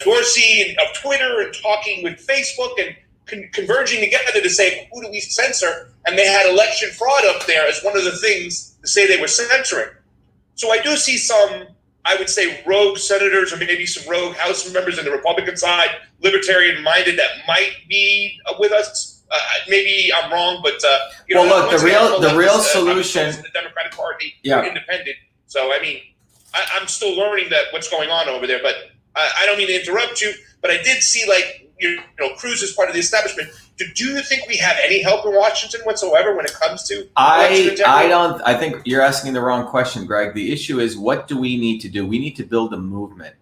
Dorsey of Twitter and talking with Facebook and converging together to say, who do we censor? And they had election fraud up there as one of the things to say they were censoring. So I do see some, I would say, rogue senators or maybe some rogue House members on the Republican side, libertarian-minded, that might be with us. Maybe I'm wrong, but well, look, the real solution, the Democratic Party, yeah, independent. So I mean, I'm still learning that what's going on over there. But I don't mean to interrupt you, but I did see Cruz is part of the establishment. Do you think we have any help in Washington whatsoever when it comes to? I don't. I think you're asking the wrong question, Greg. The issue is, what do we need to do? We need to build a movement.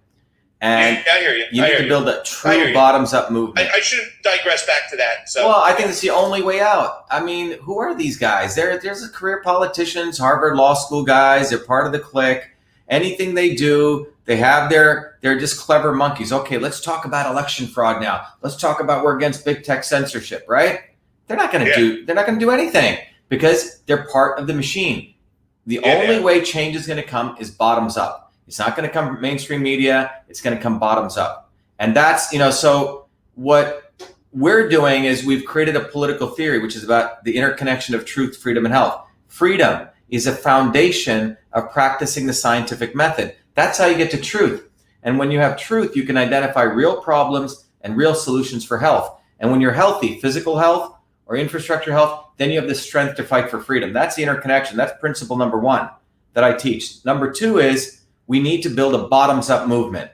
And I hear you. You need to build a true bottoms-up movement. I shouldn't digress back to that. So. Well, I think it's the only way out. I mean, who are these guys? There's career politicians, Harvard Law School guys. They're part of the clique. Anything they do, they're just clever monkeys. Okay, let's talk about election fraud now. Let's talk about we're against big tech censorship, right? They're not going to do anything because they're part of the machine. The only way change is going to come is bottoms up. It's not going to come from mainstream media. It's going to come bottoms up. And that's, so what we're doing is we've created a political theory, which is about the interconnection of truth, freedom, and health. Freedom is a foundation of practicing the scientific method. That's how you get to truth. And when you have truth, you can identify real problems and real solutions for health. And when you're healthy, physical health or infrastructure health, then you have the strength to fight for freedom. That's the interconnection. That's principle number one that I teach. Number two is we need to build a bottoms-up movement,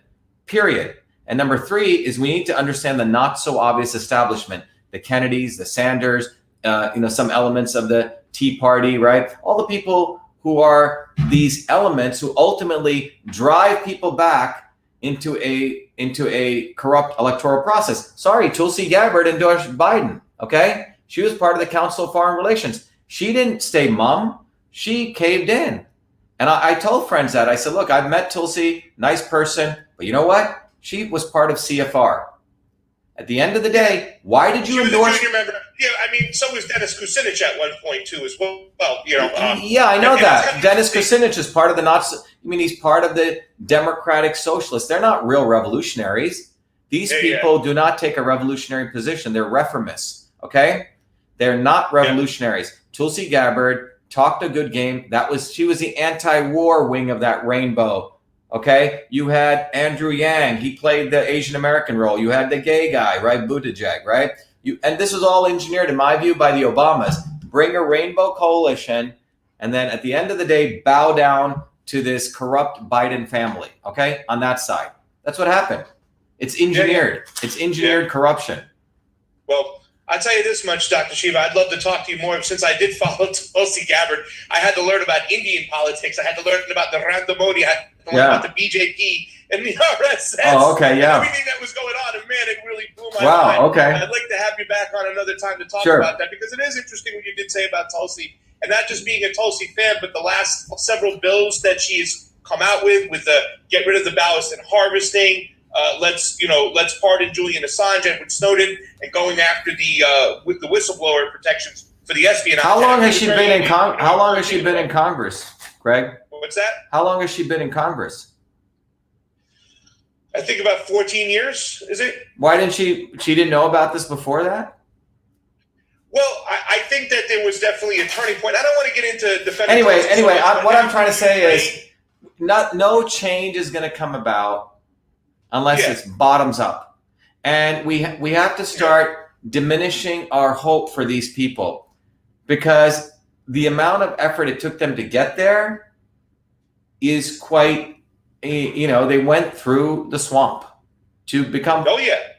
period. And number three is we need to understand the not-so-obvious establishment, the Kennedys, the Sanders, some elements of the Tea Party, right? All the people who are these elements who ultimately drive people back into a corrupt electoral process. Sorry, Tulsi Gabbard endorsed Biden, okay? She was part of the Council of Foreign Relations. She didn't stay mum. She caved in. And I told friends that. I said, look, I've met Tulsi, nice person, but you know what? She was part of CFR. At the end of the day, why did you endorse? Yeah, I mean, so was Dennis Kucinich at one point too, as well. Yeah, I know that. Dennis Kucinich is part of the he's part of the Democratic Socialists. They're not real revolutionaries. These people do not take a revolutionary position. They're reformists, okay? They're not revolutionaries. Tulsi Gabbard talked a good game. She was the anti-war wing of that rainbow. Okay, you had Andrew Yang. He played the Asian American role. You had the gay guy, right, Buttigieg, right? And this was all engineered, in my view, by the Obamas. Bring a rainbow coalition, and then at the end of the day, bow down to this corrupt Biden family. Okay, on that side, that's what happened. It's engineered. It's engineered corruption. Well, I'll tell you this much, Dr. Shiva. I'd love to talk to you more. Since I did follow Tulsi Gabbard, I had to learn about Indian politics. I had to learn about the Narendra Modi. I had to learn about the BJP and the RSS. Oh, okay, yeah. Everything that was going on, and man, it really blew my mind. Wow, okay. I'd like to have you back on another time to talk about that, because it is interesting what you did say about Tulsi, and not just being a Tulsi fan, but the last several bills that she's come out with the get rid of the ballots and harvesting. Let's pardon Julian Assange, Edward Snowden, and going after the whistleblower protections for the espionage. How long has she been in How long has she been in Congress, Greg? What's that? How long has she been in Congress? I think about 14 years. Is it? Why didn't she didn't know about this before that? Well, I think that there was definitely a turning point. I don't want to get into defending. Anyway, what I'm trying to say is, no change is going to come about unless it's bottoms up, and we have to start diminishing our hope for these people, because the amount of effort it took them to get there is quite. They went through the swamp to become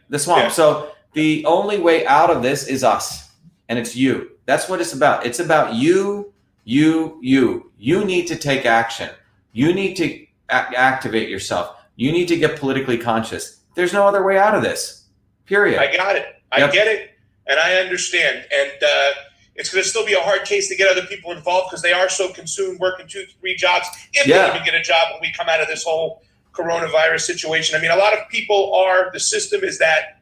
the swamp. Yeah. So the only way out of this is us. and it's you. That's what it's about. It's about you, you. You need to take action. You need to activate yourself. You need to get politically conscious. There's no other way out of this, period. I got it. I get it, and I understand. And it's going to still be a hard case to get other people involved because they are so consumed working 2-3 jobs, if they even get a job when we come out of this whole coronavirus situation. I mean, a lot of people are, the system is that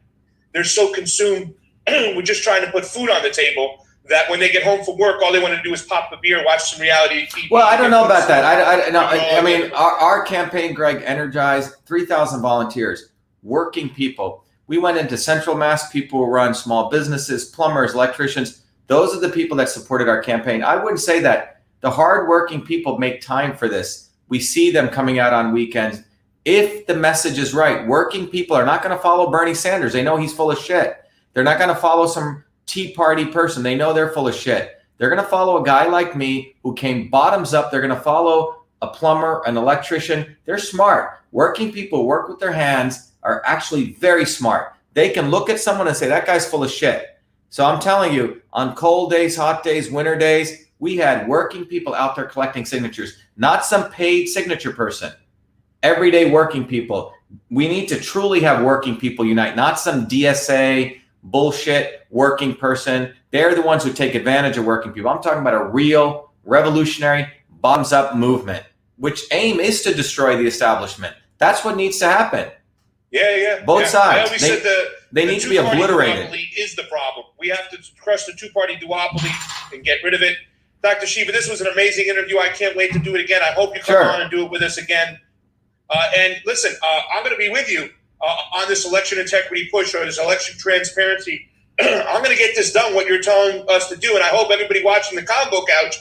they're so consumed with just trying to put food on the table that when they get home from work, all they want to do is pop a beer, watch some reality TV. Well, I don't know about that. I mean, our campaign, Greg, energized 3,000 volunteers, working people. We went into Central Mass, people who run small businesses, plumbers, electricians. Those are the people that supported our campaign. I wouldn't say that. The hardworking people make time for this. We see them coming out on weekends. If the message is right, working people are not going to follow Bernie Sanders. They know he's full of shit. They're not going to follow some Tea Party person. They know they're full of shit. They're going to follow a guy like me who came bottoms up. They're going to follow a plumber, an electrician. They're smart. Working people work with their hands are actually very smart. They can look at someone and say, that guy's full of shit. So I'm telling you, on cold days, hot days, winter days, we had working people out there collecting signatures, not some paid signature person. Everyday working people. We need to truly have working people unite, not some DSA bullshit working person. They're the ones who take advantage of working people. I'm talking about a real revolutionary bottoms up movement, which aim is to destroy the establishment. That's what needs to happen. Yeah. Both sides. I always said they need to be obliterated. Duopoly is the problem. We have to crush the two-party duopoly and get rid of it. Dr. Shiva, this was an amazing interview. I can't wait to do it again. I hope you come on and do it with us again. And listen, I'm going to be with you on this election integrity push or this election transparency. I'm going to get this done, what you're telling us to do. And I hope everybody watching the Combo Couch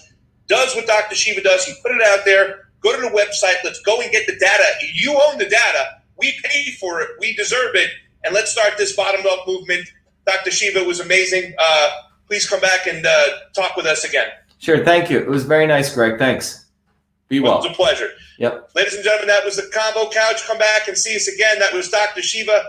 does what Dr. Shiva does. He put it out there. Go to the website. Let's go and get the data. You own the data. We paid for it. We deserve it. And let's start this bottom-up movement. Dr. Shiva, was amazing. Please come back and talk with us again. Sure. Thank you. It was very nice, Greg. Thanks. Be well. It was a pleasure. Yep. Ladies and gentlemen, that was the Combo Couch. Come back and see us again. That was Dr. Shiva.